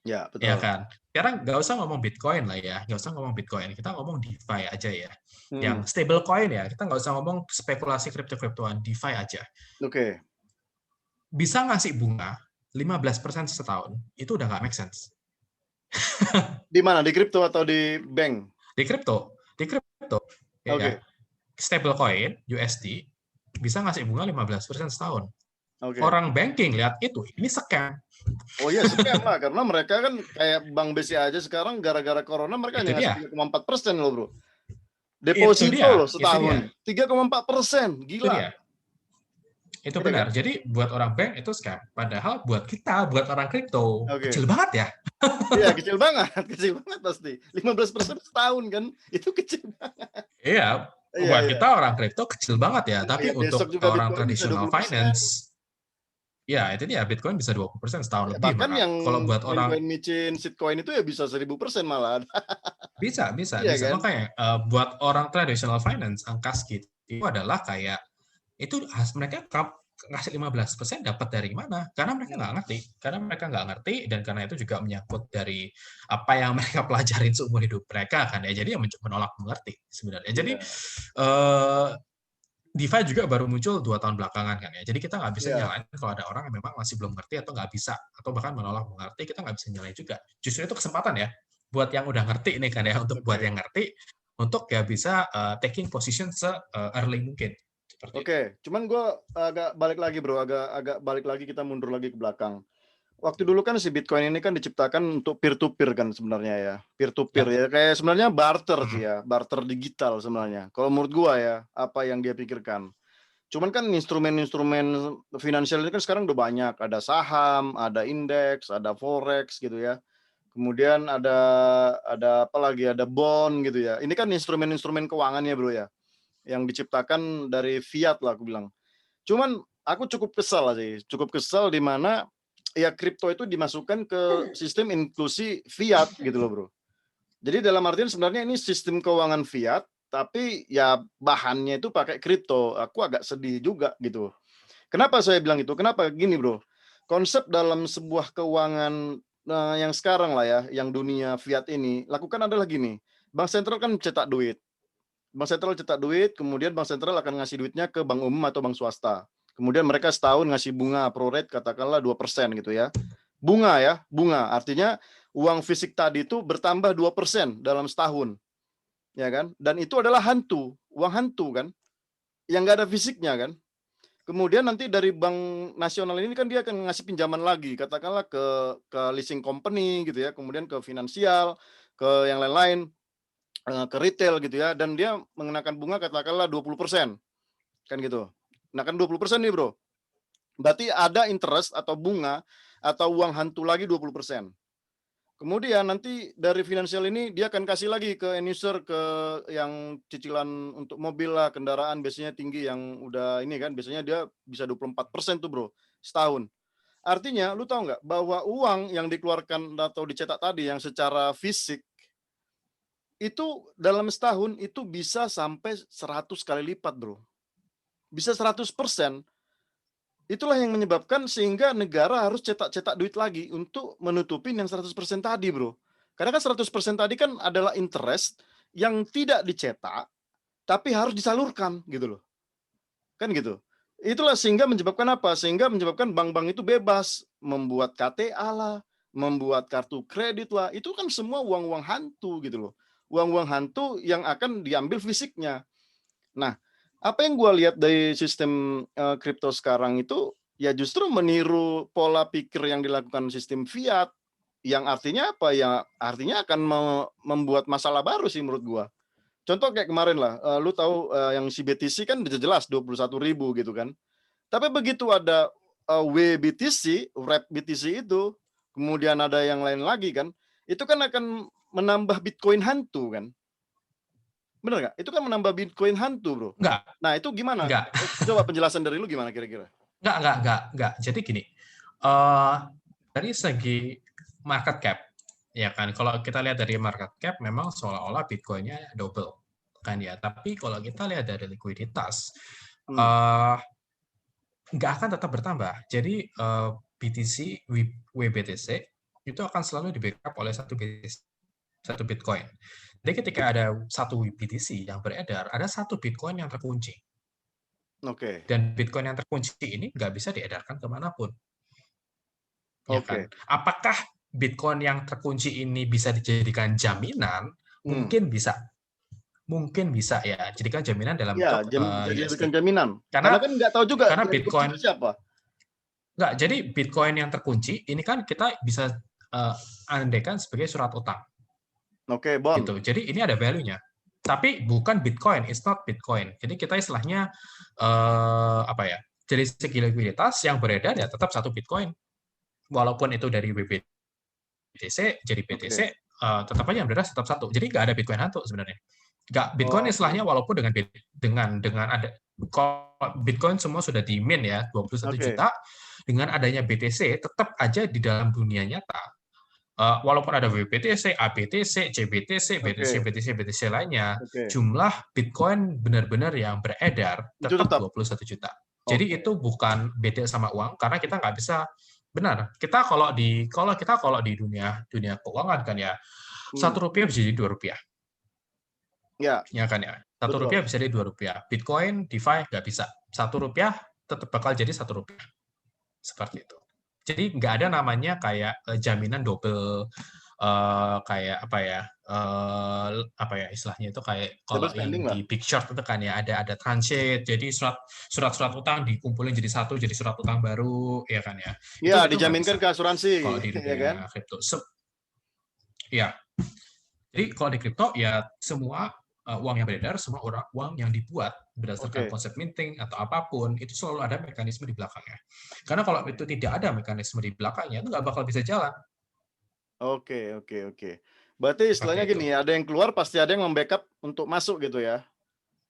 ya, Ya betul. kan? Sekarang nggak usah ngomong Bitcoin lah ya, nggak usah ngomong Bitcoin. Kita ngomong DeFi aja ya. Hmm, Yang stable coin ya, kita nggak usah ngomong spekulasi kripto-kriptoan, DeFi aja. oke. Bisa ngasih bunga 15% setahun, itu udah nggak make sense. Di mana? Di kripto atau di bank? Di kripto, ya, Oke, stable coin USD bisa ngasih bunga 15% setahun. oke. Orang banking lihat itu, ini scam. Oh iya, scam lah, karena mereka kan kayak Bank BCA aja sekarang gara-gara corona mereka Itu hanya ngasih dia, 3,4% loh, Bro. itu Deposito dia, loh itu dia, setahun, 3,4%, itu gila. dia. Itu Iya kan? benar. Jadi buat orang bank itu scam. Padahal buat kita, buat orang kripto, kecil Oke. banget ya. Iya, kecil banget, kecil banget pasti. 15% setahun kan, itu kecil banget. Iya, Iya, buat iya. kita orang kripto kecil banget ya. Tapi Iya, besok untuk juga orang Bitcoin bisa tradisional 20%. finance, ya itu dia Bitcoin bisa 20% setahun Ya, lebih bahkan malah. yang Kalau buat orang koin-koin micin, shitcoin itu ya bisa 1000% malah. bisa, bisa, Iya bisa. kan? Makanya buat orang traditional finance angka segitu itu adalah kayak itu mereka ngasih 15% dapat dari mana? Karena mereka Hmm, nggak ngerti. Karena mereka nggak ngerti dan karena itu juga menyangkut dari apa yang mereka pelajarin seumur hidup mereka kan ya. Jadi yang menolak mengerti sebenarnya. Jadi iya, eh, DeFi juga baru muncul 2 tahun belakangan kan ya. Jadi kita nggak bisa iya, nyalain kalau ada orang yang memang masih belum ngerti atau nggak bisa atau bahkan menolak mengerti, kita nggak bisa nyalain juga. Justru itu kesempatan ya buat yang udah ngerti nih kan ya, untuk buat oke. yang ngerti untuk ya bisa taking position se early mungkin seperti itu. Oke, cuman gue agak balik lagi, Bro, agak agak balik lagi, kita mundur lagi ke belakang. Waktu dulu kan si Bitcoin ini kan diciptakan untuk peer to peer kan sebenarnya ya. Peer to peer Ya, ya, kayak sebenarnya barter sih mhm, ya, barter digital sebenarnya. Kalau menurut gua ya, apa yang dia pikirkan. Cuman kan instrumen-instrumen finansial ini kan sekarang udah banyak, ada saham, ada indeks, ada forex gitu ya. Kemudian ada apa lagi, ada bond gitu ya. Ini kan instrumen-instrumen keuangan ya, Bro, ya, yang diciptakan dari fiat lah aku bilang. Cuman aku cukup kesal sih, cukup kesal di mana ya kripto itu dimasukkan ke sistem inklusi fiat gitu loh, Bro. Jadi dalam artian sebenarnya ini sistem keuangan fiat, tapi ya bahannya itu pakai kripto. Aku agak sedih juga gitu. Kenapa saya bilang itu? Kenapa? Gini, Bro. Konsep dalam sebuah keuangan yang sekarang lah ya, yang dunia fiat ini lakukan adalah gini. Bank sentral kan cetak duit. Bank sentral cetak duit, kemudian bank sentral akan ngasih duitnya ke bank umum atau bank swasta. Kemudian mereka setahun ngasih bunga pro rate katakanlah 2% gitu ya. Bunga ya, bunga. Artinya uang fisik tadi itu bertambah 2% dalam setahun. ya kan? Dan itu adalah hantu, uang hantu kan, yang nggak ada fisiknya kan. Kemudian nanti dari bank nasional ini kan dia akan ngasih pinjaman lagi, katakanlah ke leasing company gitu ya, kemudian ke finansial, ke yang lain-lain, ke retail gitu ya, dan dia mengenakan bunga katakanlah 20%, kan gitu. Nah kan 20% nih Bro, berarti ada interest atau bunga atau uang hantu lagi 20%. Kemudian nanti dari finansial ini dia akan kasih lagi ke end user, ke yang cicilan untuk mobil lah, kendaraan biasanya tinggi yang udah ini kan, biasanya dia bisa 24% tuh Bro, setahun. Artinya lu tahu nggak bahwa uang yang dikeluarkan atau dicetak tadi yang secara fisik, itu dalam setahun itu bisa sampai 100 kali lipat Bro, bisa 100%. Itulah yang menyebabkan sehingga negara harus cetak-cetak duit lagi untuk menutupin yang 100% tadi, Bro. Karena kan 100% tadi kan adalah interest yang tidak dicetak, tapi harus disalurkan gitu loh, kan gitu. Itulah sehingga menyebabkan apa? Sehingga menyebabkan bank-bank itu bebas membuat KTA lah, membuat kartu kredit lah, itu kan semua uang-uang hantu gitu loh. Uang-uang hantu yang akan diambil fisiknya. Nah, apa yang gua lihat dari sistem, kripto sekarang itu, ya justru meniru pola pikir yang dilakukan sistem fiat, yang artinya apa, ya artinya akan membuat masalah baru sih menurut gua. Contoh kayak kemarin lah, lu tahu, yang si BTC kan udah jelas 21.000 gitu kan. Tapi begitu ada, WBTC, Wrap BTC itu, kemudian ada yang lain lagi kan, itu kan akan menambah Bitcoin hantu kan. Bener nggak? Itu kan menambah Bitcoin hantu, Bro. Enggak, Nah, itu gimana? enggak, Coba penjelasan dari lu gimana kira-kira? enggak. Jadi gini, eh dari segi market cap, ya kan, kalau kita lihat dari market cap, memang seolah-olah Bitcoin-nya double, kan ya. Tapi kalau kita lihat dari likuiditas, Hmm, eh nggak akan tetap bertambah. Jadi BTC, WBTC itu akan selalu di-backup oleh satu Bitcoin. Jadi ketika ada satu BTC yang beredar, ada satu Bitcoin yang terkunci. oke Dan Bitcoin yang terkunci ini nggak bisa diedarkan kemanapun. Ya kan? oke. Apakah Bitcoin yang terkunci ini bisa dijadikan jaminan? Hmm, Mungkin bisa ya. Jadikan jaminan dalam iya, bentuk jadi USD. jadikan jaminan. Karena Karena kan nggak tahu juga karena yang dikunci Bitcoin itu siapa. nggak, jadi Bitcoin yang terkunci ini kan kita bisa andaikan sebagai surat utang Oke, bond. gitu. Jadi ini ada value-nya. Tapi bukan Bitcoin, it's not Bitcoin. Jadi kita istilahnya apa ya? Jadi segi likuiditas yang beredar ya tetap satu Bitcoin. Walaupun itu dari BTC jadi BTC, Oke. tetap aja yang beredar tetap satu. Jadi nggak ada Bitcoin hantu sebenarnya. Nggak, Bitcoin Oke. istilahnya walaupun dengan ada, kalau Bitcoin semua sudah di mint ya 21 Oke. juta, dengan adanya BTC tetap aja di dalam dunia nyata. Walaupun ada WBTC, ABTC, CBTC, BTC, Oke. BTC, BTC lainnya, Oke. jumlah Bitcoin benar-benar yang beredar Itu tetap tetap. 21 juta. Jadi Oke. itu bukan beda sama uang, karena kita nggak bisa benar. Kalau kita di dunia dunia keuangan kan ya, Hmm, satu rupiah bisa jadi dua rupiah, ya, ya kan ya. Satu betul. rupiah bisa jadi dua rupiah. Bitcoin, DeFi nggak bisa. Satu rupiah tetap bakal jadi satu rupiah. Seperti itu. Jadi nggak ada namanya kayak jaminan double, kayak apa ya istilahnya itu, kayak Double kalau spending yang lah. di Big Short itu kan ya ada transit, jadi surat-surat utang dikumpulin jadi satu, jadi surat utang baru, ya kan ya. Iya, Itu nggak dijaminkan bisa ke asuransi, kalau di ya kan? dunia kripto. Ya, jadi kalau di kripto ya semua uang yang beredar, semua uang yang dibuat berdasarkan Oke. konsep minting atau apapun, itu selalu ada mekanisme di belakangnya. Karena kalau itu tidak ada mekanisme di belakangnya, itu nggak bakal bisa jalan. Oke oke oke. Berarti Seperti istilahnya itu. gini, ada yang keluar pasti ada yang membackup untuk masuk gitu ya?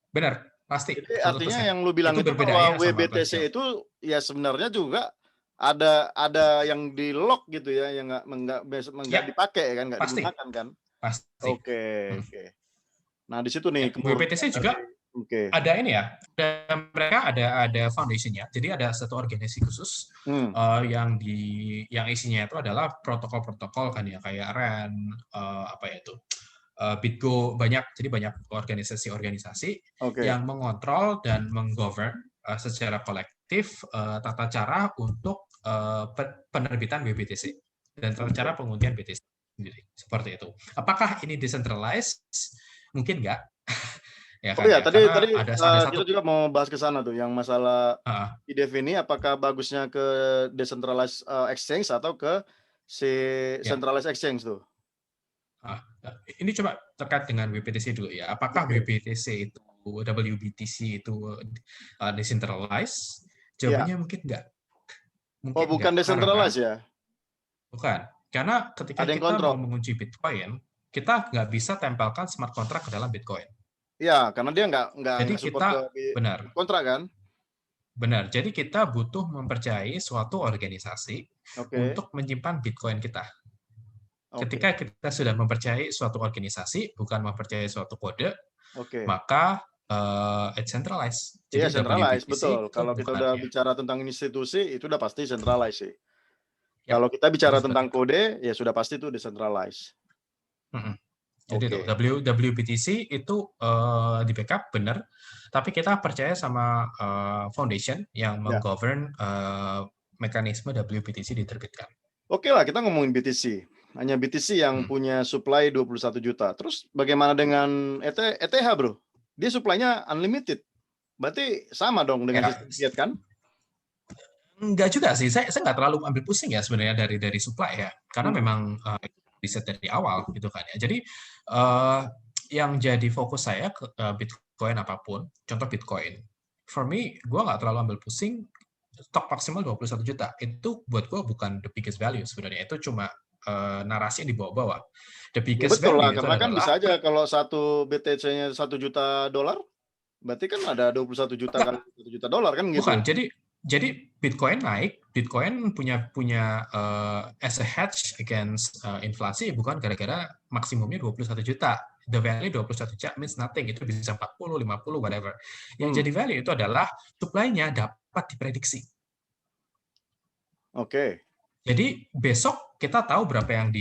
Benar, pasti, Jadi artinya 100%. yang lu bilang Itu itu bahwa berbedanya sama bank WBTC shell. itu ya sebenarnya juga ada yang di-lock gitu ya, yang nggak Ya, dipakai kan, nggak pasti, digunakan kan? pasti. Oke Hmm. oke. Nah di situ nih Ya, kemurnian WPTC dari juga oke. ada ini ya, dan mereka ada foundation-nya. Jadi ada satu organisasi khusus Hmm, yang isinya itu adalah protokol-protokol kan ya, kayak RAN, apa ya itu, BitGo, banyak. Jadi banyak organisasi-organisasi oke yang mengontrol dan menggovern secara kolektif tata cara untuk penerbitan WBTC dan tata cara oke. pengundian BTC sendiri. Seperti itu. Apakah ini decentralized? mungkin nggak, ya Oh kan ya, ya, tadi karena tadi, ada satu kita juga mau bahas ke sana tuh, yang masalah heeh, IDEF ini apakah bagusnya ke decentralized, exchange atau ke si ya, centralized exchange tuh? heeh. Ini coba terkait dengan WBTC dulu ya. Apakah Oke. WBTC itu decentralized? Iya. Jawabannya Oh, mungkin bukan nggak, karena decentralized ya? bukan. Karena ketika Ada yang kita mau kontrol? mengunci Bitcoin, kita nggak bisa tempelkan smart contract ke dalam Bitcoin. Iya, karena dia nggak Jadi support ke kita benar, kontrak kan? benar. Jadi kita butuh mempercayai suatu organisasi Oke, untuk menyimpan Bitcoin kita. oke, Ketika kita sudah mempercayai suatu organisasi, bukan mempercayai suatu kode, oke. maka it's centralized. Iya, Jadi centralized, WBTC betul. itu Kalau kita bukan udah ya, bicara tentang institusi, itu udah pasti centralized sih. ya Kalau kita itu bicara seperti tentang itu. kode, ya sudah pasti itu decentralized. Mm-mm. Jadi itu Oke. WBTC itu di backup benar, tapi kita percaya sama foundation yang Ya. menggovern mekanisme WBTC diterbitkan. Oke lah, kita ngomongin BTC. Hanya BTC yang Hmm. punya supply 21 juta. Terus bagaimana dengan ETH, bro? Dia supply-nya unlimited. Berarti sama dong dengan Ya, sistem fiat kan? enggak juga sih. Saya nggak terlalu ambil pusing ya sebenarnya dari supply ya, karena Hmm. memang riset dari awal gitu kan ya. Jadi yang jadi fokus saya ke Bitcoin apapun, contoh Bitcoin. For me, gue nggak terlalu ambil pusing. Stok maksimal 21 juta itu buat gue bukan the biggest value sebenarnya. Itu cuma narasi yang dibawa-bawa. The Ya biggest betul lah, value itu karena kan adalah bisa aja kalau satu BTC-nya 1 juta dolar, berarti kan ada 21 juta enggak, kali 1 juta dolar kan bukan. gitu. Jadi Bitcoin naik, Bitcoin punya as a hedge against inflasi bukan gara-gara maksimumnya 21 juta. The value 21 juta means nothing. Itu bisa 40, 50, whatever. Yang Hmm. jadi value itu adalah supply-nya dapat diprediksi. Oke. Jadi besok kita tahu berapa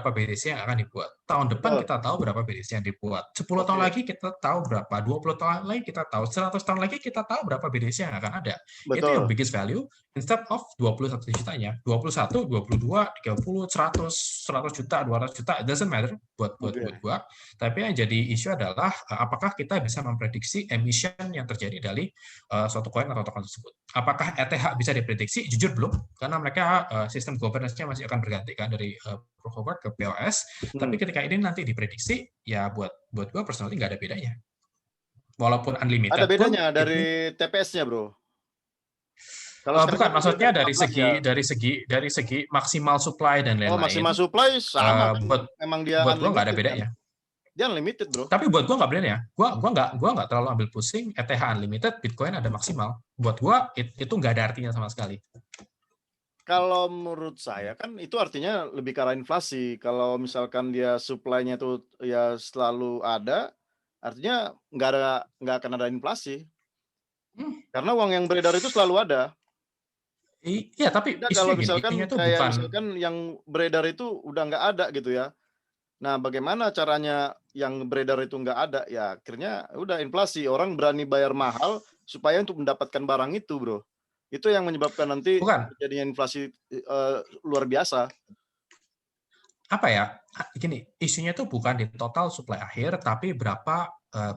BTC yang akan dibuat. Tahun depan Betul. kita tahu berapa BTC yang dibuat. 10 tahun Oke. lagi kita tahu berapa. 20 tahun lagi kita tahu. 100 tahun lagi kita tahu berapa BTC yang akan ada. Itu yang Betul. biggest value instead of 21 jutanya. 21, 22, 30, 100, 100 juta, 200 juta, it doesn't matter buat Oke. gua. Tapi yang jadi isu adalah apakah kita bisa memprediksi emission yang terjadi dari suatu koin atau token tersebut. Apakah ETH bisa diprediksi? Jujur belum, karena mereka sistem governance-nya masih akan berganti kan dari proof of work ke POS. Tapi Hmm. ketika ini nanti diprediksi, ya buat gue personally nggak ada bedanya. Walaupun Ada unlimited pun bedanya itu dari TPS-nya, bro. Kalau sekarang bukan, kan maksudnya unlimited 14 ya. dari segi maksimal supply dan Oh, lain-lain. maksimal supply sama kan? Buat Memang dia gue nggak ada unlimited kan? bedanya. Dia unlimited, bro. Tapi buat gue nggak bedanya. Gue nggak terlalu ambil pusing. ETH unlimited, Bitcoin ada maksimal. Buat gue itu nggak ada artinya sama sekali. Kalau menurut saya kan itu artinya lebih ke arah inflasi. Kalau misalkan dia supply-nya itu ya selalu ada, artinya nggak akan ada inflasi. Hmm. Karena uang yang beredar itu selalu ada. Iya, tapi Beda kalau isunya gini, misalkan isunya tuh kayak bukan misalkan yang beredar itu udah nggak ada gitu ya. Nah, bagaimana caranya yang beredar itu nggak ada? Ya akhirnya udah inflasi. Orang berani bayar mahal supaya untuk mendapatkan barang itu, bro. Itu yang menyebabkan nanti bukan terjadinya inflasi luar biasa. apa ya? Gini, isunya tuh bukan di total supply akhir, tapi berapa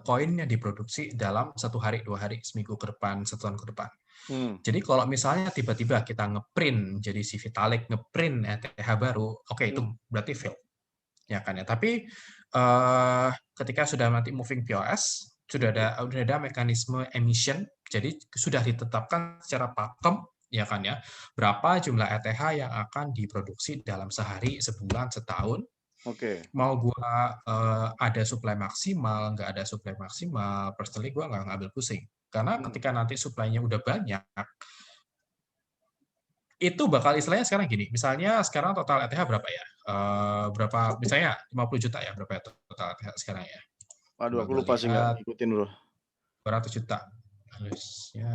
koin yang diproduksi dalam 1 hari, 2 hari, seminggu ke depan, 1 tahun ke depan. Hmm. Jadi kalau misalnya tiba-tiba kita ngeprint jadi si Vitalik ngeprint ETH baru, oke itu berarti fail, ya kan ya. Tapi ketika sudah nanti moving POS, sudah ada mekanisme emission, jadi sudah ditetapkan secara pakem, ya kan ya, berapa jumlah ETH yang akan diproduksi dalam sehari, sebulan, setahun. Oke. Mau gua ada supply maksimal, nggak ada supply maksimal, personally gua nggak ngambil pusing. Karena ketika nanti supply-nya udah banyak, itu bakal istilahnya sekarang gini, misalnya sekarang total ETH berapa ya? Berapa misalnya 50 juta ya, berapa ya total ETH sekarang ya? Waduh, Coba aku gue lupa sih nggak lihat, ngikutin, bro. 200 juta. Harusnya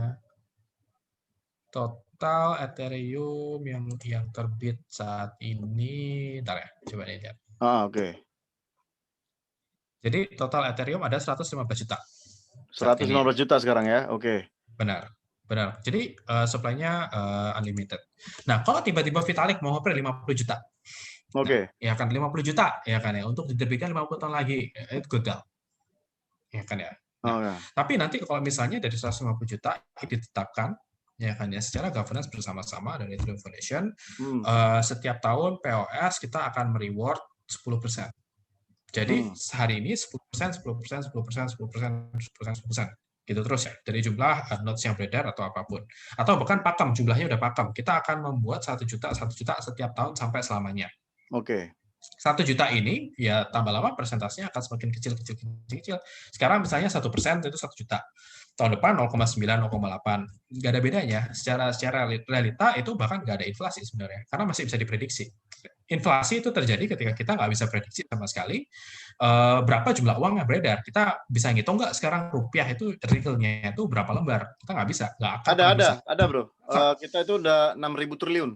total Ethereum yang terbit saat ini, ntar ya, coba lihat. Oke. Jadi total Ethereum ada 115 juta saat ini ya. 115 juta sekarang ya. Oke. Benar, benar. Jadi supply-nya unlimited. Nah, kalau tiba-tiba Vitalik mau nge-print 50 juta, Oke. Ya kan 50 juta ya kan ya untuk diterbitkan 50 tahun lagi itu gagal. Ya kan ya. Nah, Oh ya. tapi nanti kalau misalnya dari 150 juta ditetapkan ya kan ya secara governance bersama-sama dari Ethereum Foundation Hmm. setiap tahun POS kita akan mereward 10%. Jadi Hmm. hari ini 10%, 10%, 10%, 10%, 10%, 10%. Gitu terus ya, dari jumlah notes yang beredar atau apapun. Atau bahkan pakem, jumlahnya udah pakem. Kita akan membuat 1 juta setiap tahun sampai selamanya. Oke. 1 juta ini, ya tambah lama persentasenya akan semakin kecil. Sekarang misalnya 1% itu 1 juta. Tahun depan 0,9, 0,8. Nggak ada bedanya. Secara realita itu bahkan nggak ada inflasi sebenarnya. Karena masih bisa diprediksi. Inflasi itu terjadi ketika kita nggak bisa prediksi sama sekali berapa jumlah uang yang beredar. Kita bisa ngitung nggak sekarang rupiah itu realnya itu berapa lembar? Kita nggak bisa, nggak akan pernah bisa. Ada bro. Kita itu udah 6.000 triliun.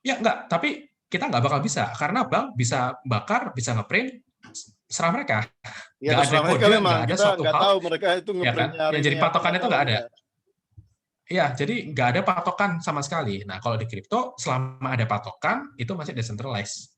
Ya nggak, tapi kita nggak bakal bisa karena bank bisa bakar, bisa ngeprint, serah mereka. Ya Nggak ada terserah mereka kode, memang. nggak ada Kita suatu nggak hal, tahu mereka itu ya kan? ngeprintnya hari Yang jadi ini apa patokan nggak itu tahu. nggak ada. Ya. Iya, jadi nggak ada patokan sama sekali. Nah, kalau di kripto, selama ada patokan, itu masih decentralized.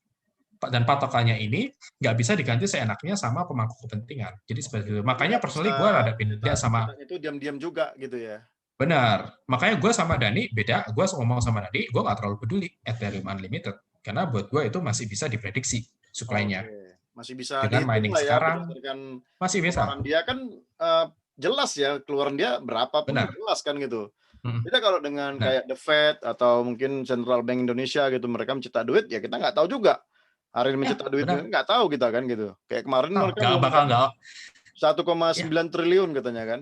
Dan patokannya ini nggak bisa diganti seenaknya sama pemangku kepentingan. Jadi seperti itu. Jadi Makanya nggak bisa personally gue rada beda sama. kita itu diam-diam juga gitu ya. Benar. Makanya gue sama Dani beda. Gue ngomong sama Dani, gue nggak terlalu peduli Ethereum Unlimited. Karena buat gue itu masih bisa diprediksi supply-nya. Oke. Masih bisa Dengan dihitung mining lah ya sekarang, berdasarkan masih bisa. keluaran dia kan jelas ya keluaran dia berapapun Benar. jelas kan gitu. Mm-mm. Kita kalau dengan Benar. kayak The Fed atau mungkin Central Bank Indonesia gitu mereka mencetak duit ya kita nggak tahu juga. Hari ini mencetak duit nggak tahu kita kan gitu. Kayak kemarin mereka nggak bakal mengumumkan nggak 1,9 triliun katanya kan.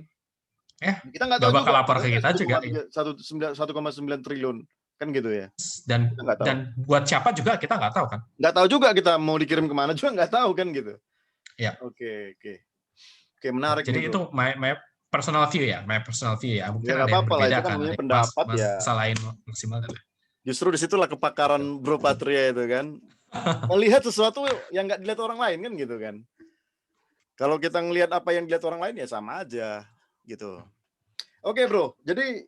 Kita nggak tahu bakal juga. lapor ke kita juga. 1,9 triliun kan gitu ya. Dan buat siapa juga kita nggak tahu kan. Nggak tahu juga kita mau dikirim kemana juga nggak tahu kan gitu. Ya. Oke menarik. Jadi itu my personal view ya, Mungkin ya, ada yang berbeda kan ada pendapat ya. Masalah maksimal. Justru disitulah kepakaran Bro Patria itu kan. Melihat sesuatu yang nggak dilihat orang lain kan gitu kan. Kalau kita ngelihat apa yang dilihat orang lain ya sama aja gitu. Oke bro, jadi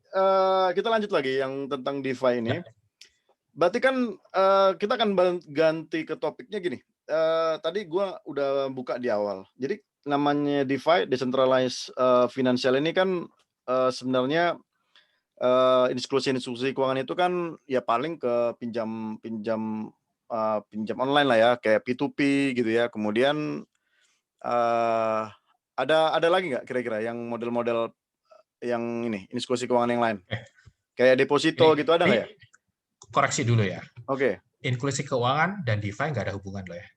kita lanjut lagi yang tentang DeFi ini. Berarti kan kita akan ganti ke topiknya gini. Tadi gue udah buka di awal. Jadi namanya DeFi, Decentralized Financial ini kan sebenarnya institusi keuangan itu kan ya paling ke pinjam online lah ya, kayak P2P gitu ya. Kemudian ada lagi nggak kira-kira yang model-model yang ini institusi keuangan yang lain? Kayak deposito gitu ada nggak ya? Koreksi dulu ya. Oke. Inklusi keuangan dan DeFi nggak ada hubungan loh ya.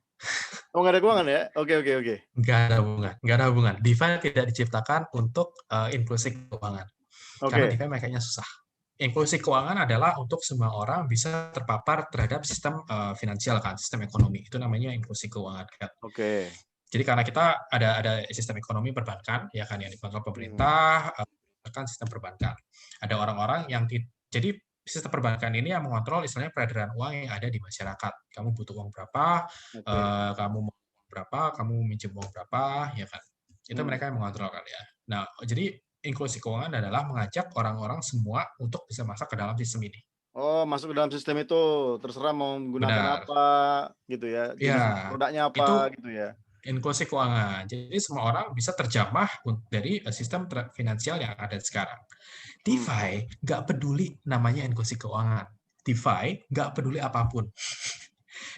Oh nggak ada keuangan ya? Oke. Nggak ada hubungan. DeFi tidak diciptakan untuk inklusi keuangan. Karena DeFi makanya susah. Inklusi keuangan adalah untuk semua orang bisa terpapar terhadap sistem finansial kan, sistem ekonomi. Itu namanya inklusi keuangan kan. Oke. Jadi karena kita ada sistem ekonomi perbankan ya kan yang dikontrol pemerintah, kan sistem perbankan. Ada orang-orang yang jadi sistem perbankan ini yang mengontrol istilahnya peredaran uang yang ada di masyarakat. Kamu butuh uang berapa, kamu mau uang berapa, kamu minjem uang berapa, ya kan. Itu mereka yang mengontrol kan ya. Nah, jadi inklusi keuangan adalah mengajak orang-orang semua untuk bisa masuk ke dalam sistem ini. Oh, masuk ke dalam sistem itu terserah mau menggunakan apa gitu ya. Jenis produknya apa itu gitu ya. Inklusi keuangan. Jadi semua orang bisa terjamah dari sistem finansial yang ada sekarang. DeFi nggak peduli namanya inklusi keuangan. DeFi nggak peduli apapun.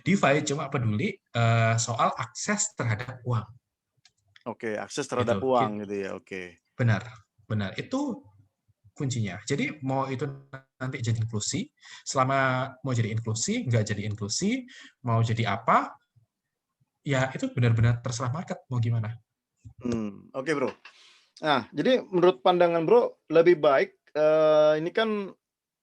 DeFi cuma peduli soal akses terhadap uang. Oke, akses terhadap uang gitu ya. Oke. Benar. Itu kuncinya. Jadi mau itu nanti jadi inklusi, selama mau jadi inklusi, nggak jadi inklusi, mau jadi apa, ya itu benar-benar terserah market mau gimana. Oke bro. Nah, jadi menurut pandangan bro lebih baik ini kan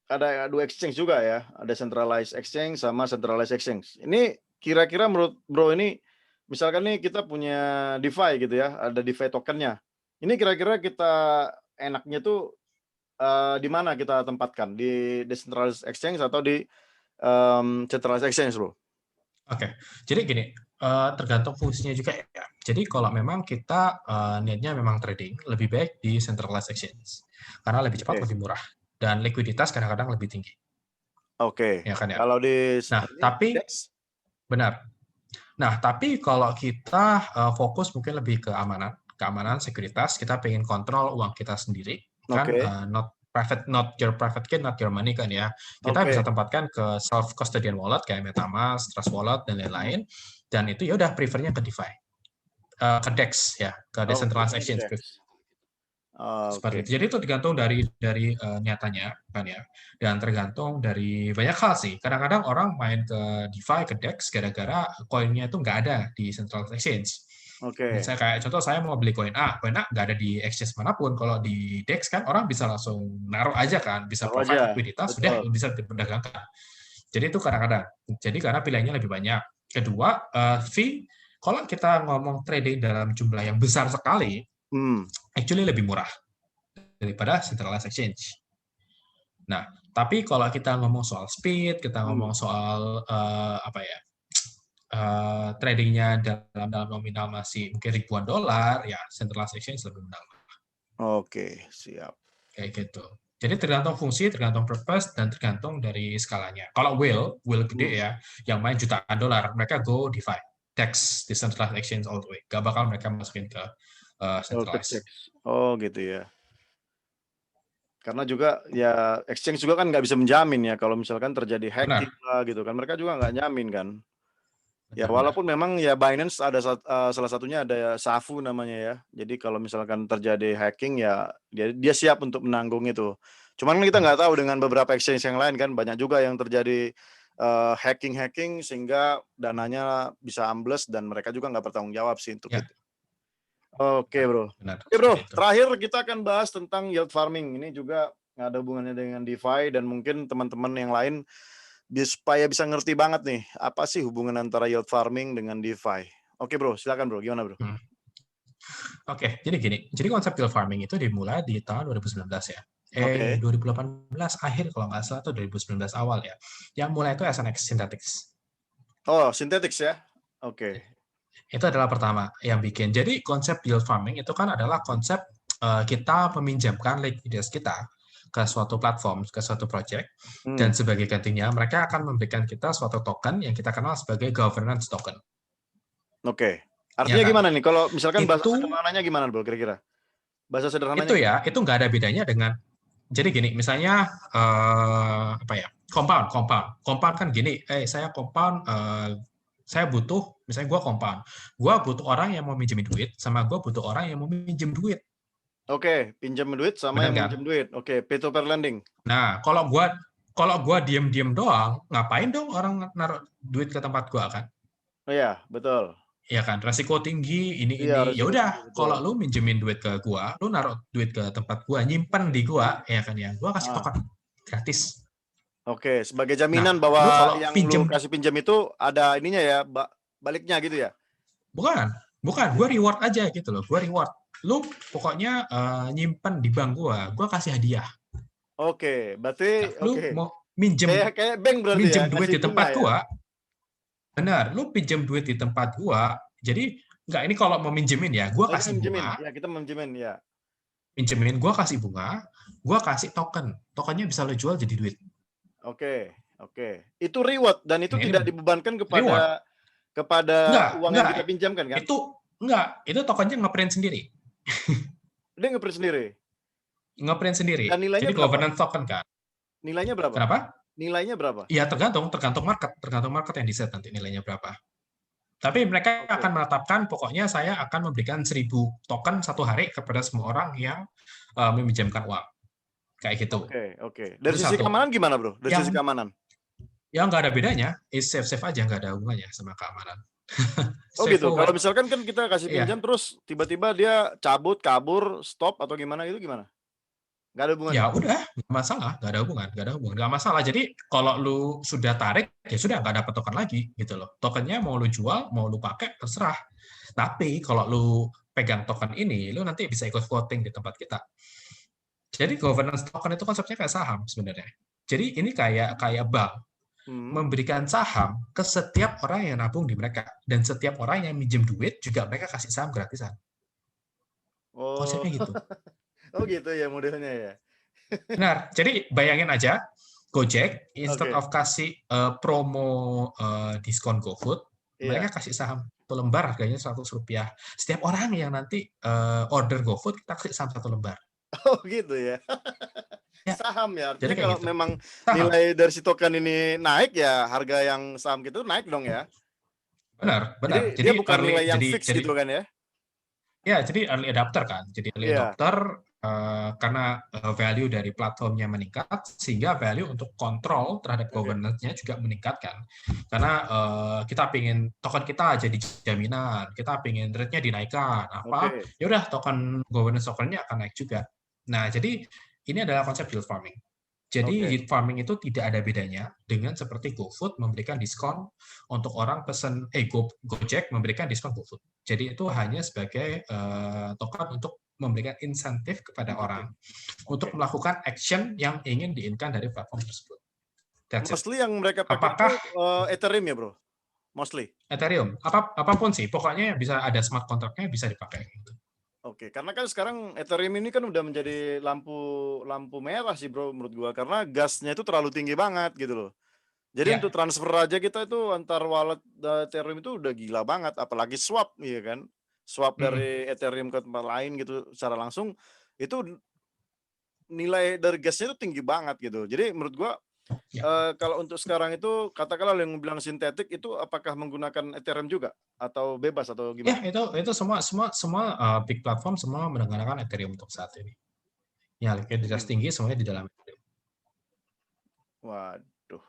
ada 2 exchange juga ya, ada centralized exchange sama centralized exchange. Ini kira-kira menurut bro ini, misalkan nih kita punya DeFi gitu ya, ada DeFi tokennya. Ini kira-kira kita enaknya tuh di mana kita tempatkan, di decentralized exchange atau di centralized exchange bro? Oke, jadi gini, tergantung fungsinya juga ya. Jadi kalau memang kita niatnya memang trading, lebih baik di centralized exchange. Karena lebih cepat, lebih murah. Dan likuiditas kadang-kadang lebih tinggi. Oke. Ya kan ya? Kalau di tapi benar. Nah, tapi kalau kita fokus mungkin lebih ke keamanan, sekuritas, kita pengen kontrol uang kita sendiri, kan Oke, not your private key, not your money kan ya. Kita bisa oke. tempatkan ke self custodian wallet kayak MetaMask, Trust Wallet dan lain-lain. Dan itu ya udah prefernya ke DeFi, ke DEX ya, ke Oh, decentralized prefernya ke exchange. DEX. Seperti Oke. itu. Jadi itu tergantung dari nyatanya kan ya, dan tergantung dari banyak hal sih. Kadang-kadang orang main ke DeFi, ke DEX gara-gara koinnya itu nggak ada di central exchange. Oke. Misalnya kayak contoh saya mau beli koin A nggak ada di exchange manapun. Kalau di DEX kan orang bisa langsung naruh aja kan, bisa Taruh aja. provide likuiditas, sudah Betul. bisa diperdagangkan. Jadi itu kadang-kadang. Jadi karena pilihannya lebih banyak. Kedua, fee kalau kita ngomong trading dalam jumlah yang besar sekali, Hmm. actually lebih murah daripada centralized exchange. Nah, tapi kalau kita ngomong soal speed, kita Hmm. ngomong soal apa ya, tradingnya dalam dalam nominal masih mungkin ribuan dolar, ya centralized exchange lebih menang Oke, siap. kayak gitu. Jadi tergantung fungsi, tergantung purpose, dan tergantung dari skalanya. Kalau whale gede Hmm. ya, yang main jutaan dolar, mereka go DeFi, DEX, decentralized exchange all the way. Gak bakal mereka masukin ke Oh, ke centralized. DEX. Oh, gitu ya. Karena juga ya exchange juga kan nggak bisa menjamin ya kalau misalkan terjadi hacking Benar, lah gitu kan. Mereka juga nggak nyamin kan. Ya benar. walaupun memang ya Binance ada salah satunya ada SAFU namanya ya. Jadi kalau misalkan terjadi hacking ya dia siap untuk menanggung itu. Cuman kan kita nggak tahu dengan beberapa exchange yang lain kan banyak juga yang terjadi hacking sehingga dananya bisa ambles dan mereka juga nggak bertanggung jawab sih untuk Ya, itu. Oke, benar, Bro. benar Oke, Bro, seperti itu. terakhir kita akan bahas tentang yield farming. Ini juga ada hubungannya dengan DeFi dan mungkin teman-teman yang lain supaya bisa ngerti banget nih, apa sih hubungan antara yield farming dengan DeFi. Oke, Bro, silakan, Bro. Gimana, Bro? Hmm. Oke, jadi gini. Jadi konsep yield farming itu dimulai di tahun 2019 ya. Oke. 2018 akhir kalau nggak salah atau 2019 awal ya. Yang mulai itu SNX Synthetics. Oh, synthetics ya? Oke. Itu adalah pertama yang bikin. Jadi konsep yield farming itu kan adalah konsep kita meminjamkan likuiditas kita ke suatu platform, ke suatu project, dan Hmm. sebagai gantinya mereka akan memberikan kita suatu token yang kita kenal sebagai governance token. Oke. Ya Artinya kan? gimana nih? Kalau misalkan bahasa Itu sederhananya gimana, Bro, kira-kira? Bahasa sederhananya itu gimana? ya, itu nggak ada bedanya dengan jadi gini, misalnya apa ya? Compound kan gini, saya compound saya butuh misalnya gua butuh orang yang mau minjemin duit sama gua butuh orang yang mau minjem duit. Oke, pinjam duit sama Benar yang kan? minjem duit. Oke, peer to peer lending. Nah, kalau gua diem-diem doang, ngapain dong orang naruh duit ke tempat gua kan? Oh iya, betul. Ya kan, resiko tinggi Iya, ini. Ya resiko udah, tinggi, betul. kalau lu minjemin duit ke gua, lu naruh duit ke tempat gua, nyimpen di gua, ya kan ya. Gua kasih Ah. token gratis. Oke, sebagai Nah, jaminan lu bahwa kalau yang lu pinjem kasih pinjam itu ada ininya ya, baliknya gitu ya? bukan, bukan, gue reward aja gitu loh, gue reward. Lu pokoknya nyimpen di bank gua kasih hadiah. Oke, Nah, berarti lu oke. mau minjem Kayak kayak bank berarti ya, minjem duit ngasih di bunga tempat ya? gua, benar, lu pinjem duit di tempat gua, jadi nggak ini kalau mau minjemin ya, gua Oh, ini kasih minjemin. bunga, Ya, kita minjemin ya. minjemin gua kasih bunga, gua kasih token, tokennya bisa lo jual jadi duit. Oke, oke. Itu reward dan itu Nah, ini tidak dibebankan reward. kepada uang yang Enggak, kita pinjamkan kan? itu itu tokennya ngeprint sendiri. Dia nge-print sendiri. Ngeprint sendiri. Dan nilainya Jadi berapa? governance token kan. Nilainya berapa? Kenapa? Nilainya berapa? Ya tergantung market yang di set nanti nilainya berapa. Tapi mereka akan Oke. menetapkan pokoknya saya akan memberikan 1.000 token satu hari kepada semua orang yang meminjamkan uang. Kayak gitu. Oke, oke. Dari Itu sisi satu. keamanan gimana, Bro? Dari sisi Yang keamanan? yang nggak ada bedanya, is safe-safe aja, nggak ada hubungannya sama keamanan. Oh gitu. Kalau Straightforward. misalkan kan kita kasih pinjam Iya. terus tiba-tiba dia cabut, kabur, stop atau gimana itu gimana? Nggak ada hubungannya? Ya udah, nggak masalah, nggak ada hubungan, nggak masalah. Jadi kalau lu sudah tarik, ya sudah nggak dapat token lagi gitu loh. Tokennya mau lu jual, mau lu pakai, terserah. Tapi kalau lu pegang token ini, lu nanti bisa ikut voting di tempat kita. Jadi governance token itu konsepnya kayak saham sebenarnya. Jadi ini kayak kayak bank Hmm. memberikan saham ke setiap orang yang nabung di mereka dan setiap orang yang minjem duit juga mereka kasih saham gratisan. Oh. Konsepnya gitu. Oh gitu ya modelnya ya? Benar. Jadi bayangin aja, Gojek instead Oke. of kasih promo diskon GoFood, Iya. mereka kasih saham 1 lembar harganya Rp100. Setiap orang yang nanti order GoFood kita kasih saham 1 lembar. Oh gitu ya. Ya, Saham ya, jadi artinya kayak kalau gitu. memang Saham. nilai dari si token ini naik ya harga yang saham gitu naik dong ya? Benar, Jadi benar. dia Jadi bukan nilai yang jadi fix jadi gitu kan ya? ya, jadi early adopter kan. Jadi early Iya, adopter karena value dari platformnya meningkat, sehingga value untuk kontrol terhadap oke, governance-nya juga meningkat kan. Karena kita pingin token kita jadi jaminan, kita pingin rate-nya dinaikkan, apa, oke, ya udah token governance token-nya akan naik juga. Nah, jadi ini adalah konsep yield farming. Jadi oke, yield farming itu tidak ada bedanya dengan seperti GoFood memberikan diskon untuk orang pesen Gojek memberikan diskon GoFood. Jadi itu hanya sebagai token untuk memberikan insentif kepada insentif, orang oke. untuk melakukan action yang ingin diinginkan dari platform tersebut. That's it. Mostly yang mereka pakai itu, Apakah Ethereum ya, Bro? Mostly? Ethereum? Apapun sih, pokoknya bisa ada smart contract-nya bisa dipakai. Gitu. Oke, karena kan sekarang Ethereum ini kan udah menjadi lampu lampu merah sih, Bro, menurut gua, karena gasnya itu terlalu tinggi banget gitu loh. Jadi untuk Ya, transfer aja kita itu antar wallet, Ethereum itu udah gila banget, apalagi swap, iya kan. Swap mm, dari Ethereum ke tempat lain gitu secara langsung, itu nilai dari gasnya itu tinggi banget gitu. Jadi menurut gua, ya, kalau untuk sekarang itu katakanlah yang bilang sintetik itu apakah menggunakan Ethereum juga? Atau bebas atau ya gimana? itu semua big platform semua menggunakan Ethereum untuk saat ini. Ya, likuiditas Mhm. tinggi semuanya di dalam Ethereum. Waduh,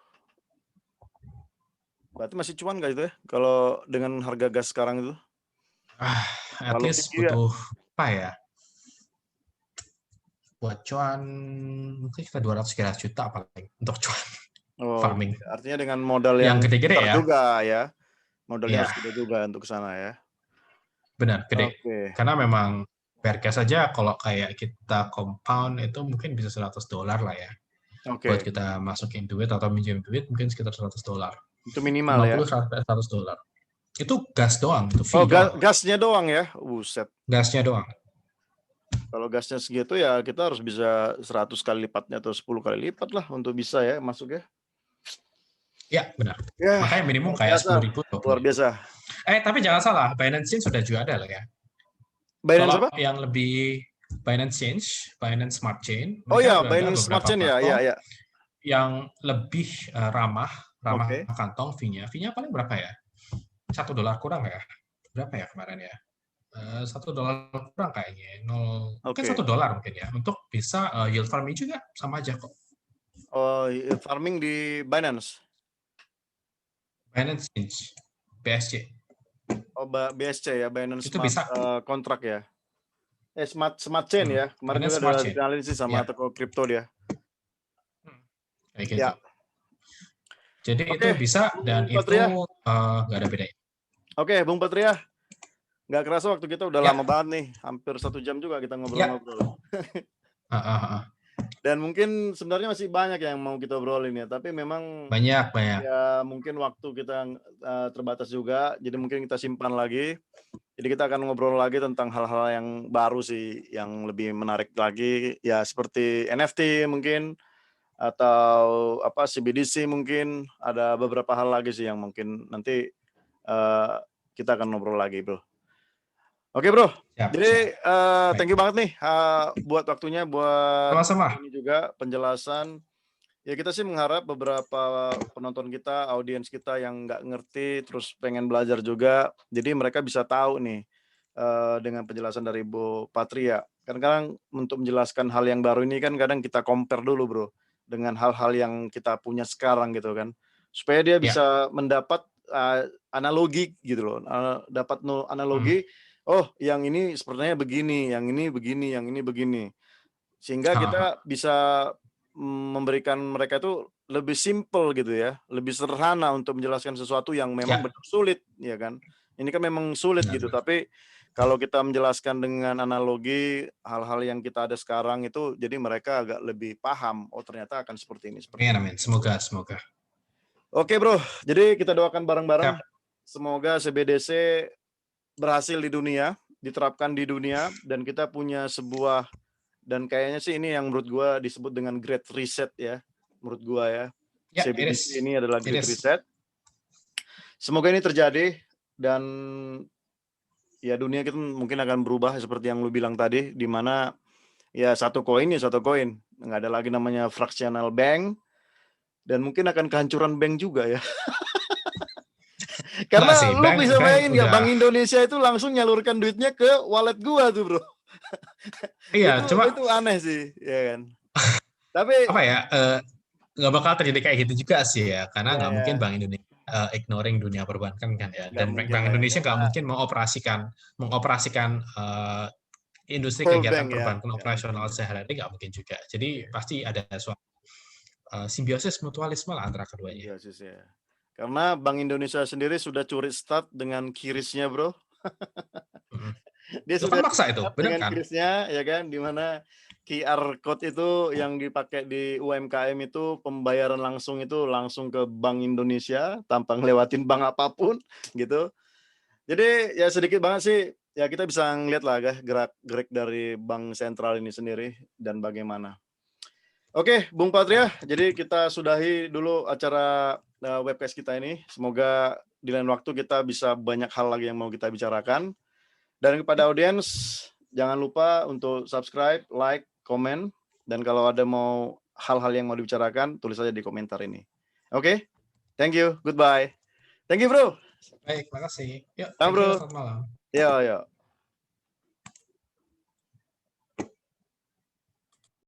berarti masih cuan nggak itu ya, kalau dengan harga gas sekarang itu? At Terlalu least tinggi ya? butuh apa ya? Buat cuan mungkin kita 200-300 juta paling untuk cuan Oke, farming. artinya dengan modal yang Yang gede-gede besar ya. juga ya, modalnya Iya, harus gede juga untuk ke sana ya? benar, gede. Oke, Karena memang Faircase saja kalau kayak kita compound itu mungkin bisa $100 lah ya. Buat oke, kita masukin duit atau minjem duit mungkin sekitar $100. itu minimal ya? 50-100 dolar. Itu gas doang, itu Oh, fee doang. gasnya doang ya? Buset, Gasnya doang. kalau gasnya segitu ya kita harus bisa 100 kali lipatnya atau 10 kali lipat lah untuk bisa ya masuk ya? Ya, benar. Yah, Makanya minimum luar kayak biasa 10.000, luar 20.000. biasa. Tapi jangan salah, Binance Chain sudah juga ada loh ya. Binance Kalau apa? yang lebih Binance Change, Binance Smart Chain, Oh mereka ya, udah ada Binance Smart beberapa Chain ya? Iya platform iya, yang lebih ramah oke kantong fee-nya. Fee-nya paling berapa ya? $1 kurang ya? Berapa ya kemarin ya? $1 kurang kayaknya. Mungkin oke. $1 mungkin ya. Untuk bisa yield farming juga sama aja kok. Oh, farming di Binance? Binance Change, BSC. Oh, BSC ya, Binance Itu Smart, bisa. Contract ya? Smart Smart Chain ya? Kemarin Binance juga Smart udah Chain. dikenalin sih sama Ya, toko kripto dia. kayak gitu. Ya, Jadi itu oke, bisa dan Bung itu Patria. nggak ada bedanya. Oke, Bung Patria. Nggak kerasa waktu kita udah lama Ya, banget nih, hampir 1 jam juga kita ya. ngobrol-ngobrol. Uh. Dan mungkin sebenarnya masih banyak yang mau kita obrolin ya, tapi memang Banyak, banyak. ya mungkin waktu kita terbatas juga, jadi mungkin kita simpan lagi. Jadi kita akan ngobrol lagi tentang hal-hal yang baru sih, yang lebih menarik lagi, ya seperti NFT mungkin, atau apa, CBDC mungkin, ada beberapa hal lagi sih yang mungkin nanti kita akan ngobrol lagi, Bro. Oke, Bro. Siap, siap. Jadi, Baik. thank you banget nih, buat waktunya, buat Sama-sama. ini juga penjelasan. Ya kita sih mengharap beberapa penonton kita, audiens kita yang nggak ngerti, terus pengen belajar juga, jadi mereka bisa tahu nih, dengan penjelasan dari Bu Patria. Kadang-kadang untuk menjelaskan hal yang baru ini kan kadang kita compare dulu, Bro, dengan hal-hal yang kita punya sekarang gitu kan. Supaya dia Ya. bisa mendapat, analogi gitu loh, dapat Hmm. analogi, oh yang ini sepertinya begini, yang ini begini, yang ini begini. Sehingga Ah, kita bisa memberikan mereka itu lebih simpel gitu ya, lebih sederhana untuk menjelaskan sesuatu yang memang ya, benar sulit, ya kan. Ini kan memang sulit gitu, benar-benar. tapi kalau kita menjelaskan dengan analogi hal-hal yang kita ada sekarang itu, jadi mereka agak lebih paham, oh ternyata akan seperti ini, Amin, seperti ini. amin. Semoga, semoga. Oke Bro, jadi kita doakan bareng-bareng, Siap. semoga CBDC berhasil di dunia, diterapkan di dunia, dan kita punya sebuah, dan kayaknya sih ini yang menurut gua disebut dengan great reset ya. menurut gua ya. Ya, it is. CBDC ini adalah It Great is. Reset. Semoga ini terjadi dan ya dunia kita mungkin akan berubah seperti yang lu bilang tadi, di mana ya satu koin ya satu koin, nggak ada lagi namanya fractional bank, dan mungkin akan kehancuran bank juga ya. Enggak Karena sih, lu bisa bank bayangin nggak, udah. Bank Indonesia itu langsung nyalurkan duitnya ke wallet gua tuh bro. Iya, cuma itu aneh sih, ya kan. Tapi apa ya? Nggak bakal terjadi kayak gitu juga sih ya, karena ya, nggak mungkin ya Bank Indonesia ignoring dunia perbankan kan ya, nggak dan mungkin Bank lah ya, Indonesia nggak karena mungkin mengoperasikan industri full kegiatan bank ya, perbankan nggak mungkin operasional ya. sehari-hari, nggak mungkin juga. Jadi pasti ada suatu simbiosis mutualisme lah antara keduanya. Simbiosis ya. Karena Bank Indonesia sendiri sudah curi start dengan kirisnya bro. Mm-mm. Dia Itu kan sudah maksa itu, start benar dengan kan? kirisnya, ya kan, di mana QR code itu yang dipakai di UMKM itu pembayaran langsung itu langsung ke Bank Indonesia tanpa ngelewatin bank apapun gitu. Jadi ya sedikit banget sih ya kita bisa ngeliat lah ya gerak-gerik dari bank sentral ini sendiri dan bagaimana. Oke, Bung Patria, jadi kita sudahi dulu acara webcast kita ini. Semoga di lain waktu kita bisa banyak hal lagi yang mau kita bicarakan. Dan kepada audiens, jangan lupa untuk subscribe, like, komen, dan kalau ada mau hal-hal yang mau dibicarakan, tulis saja di komentar ini. Oke? Thank you, goodbye. Thank you, bro. Baik, makasih. Yuk, Nah, thank you, bro. selamat malam. Yo, yo.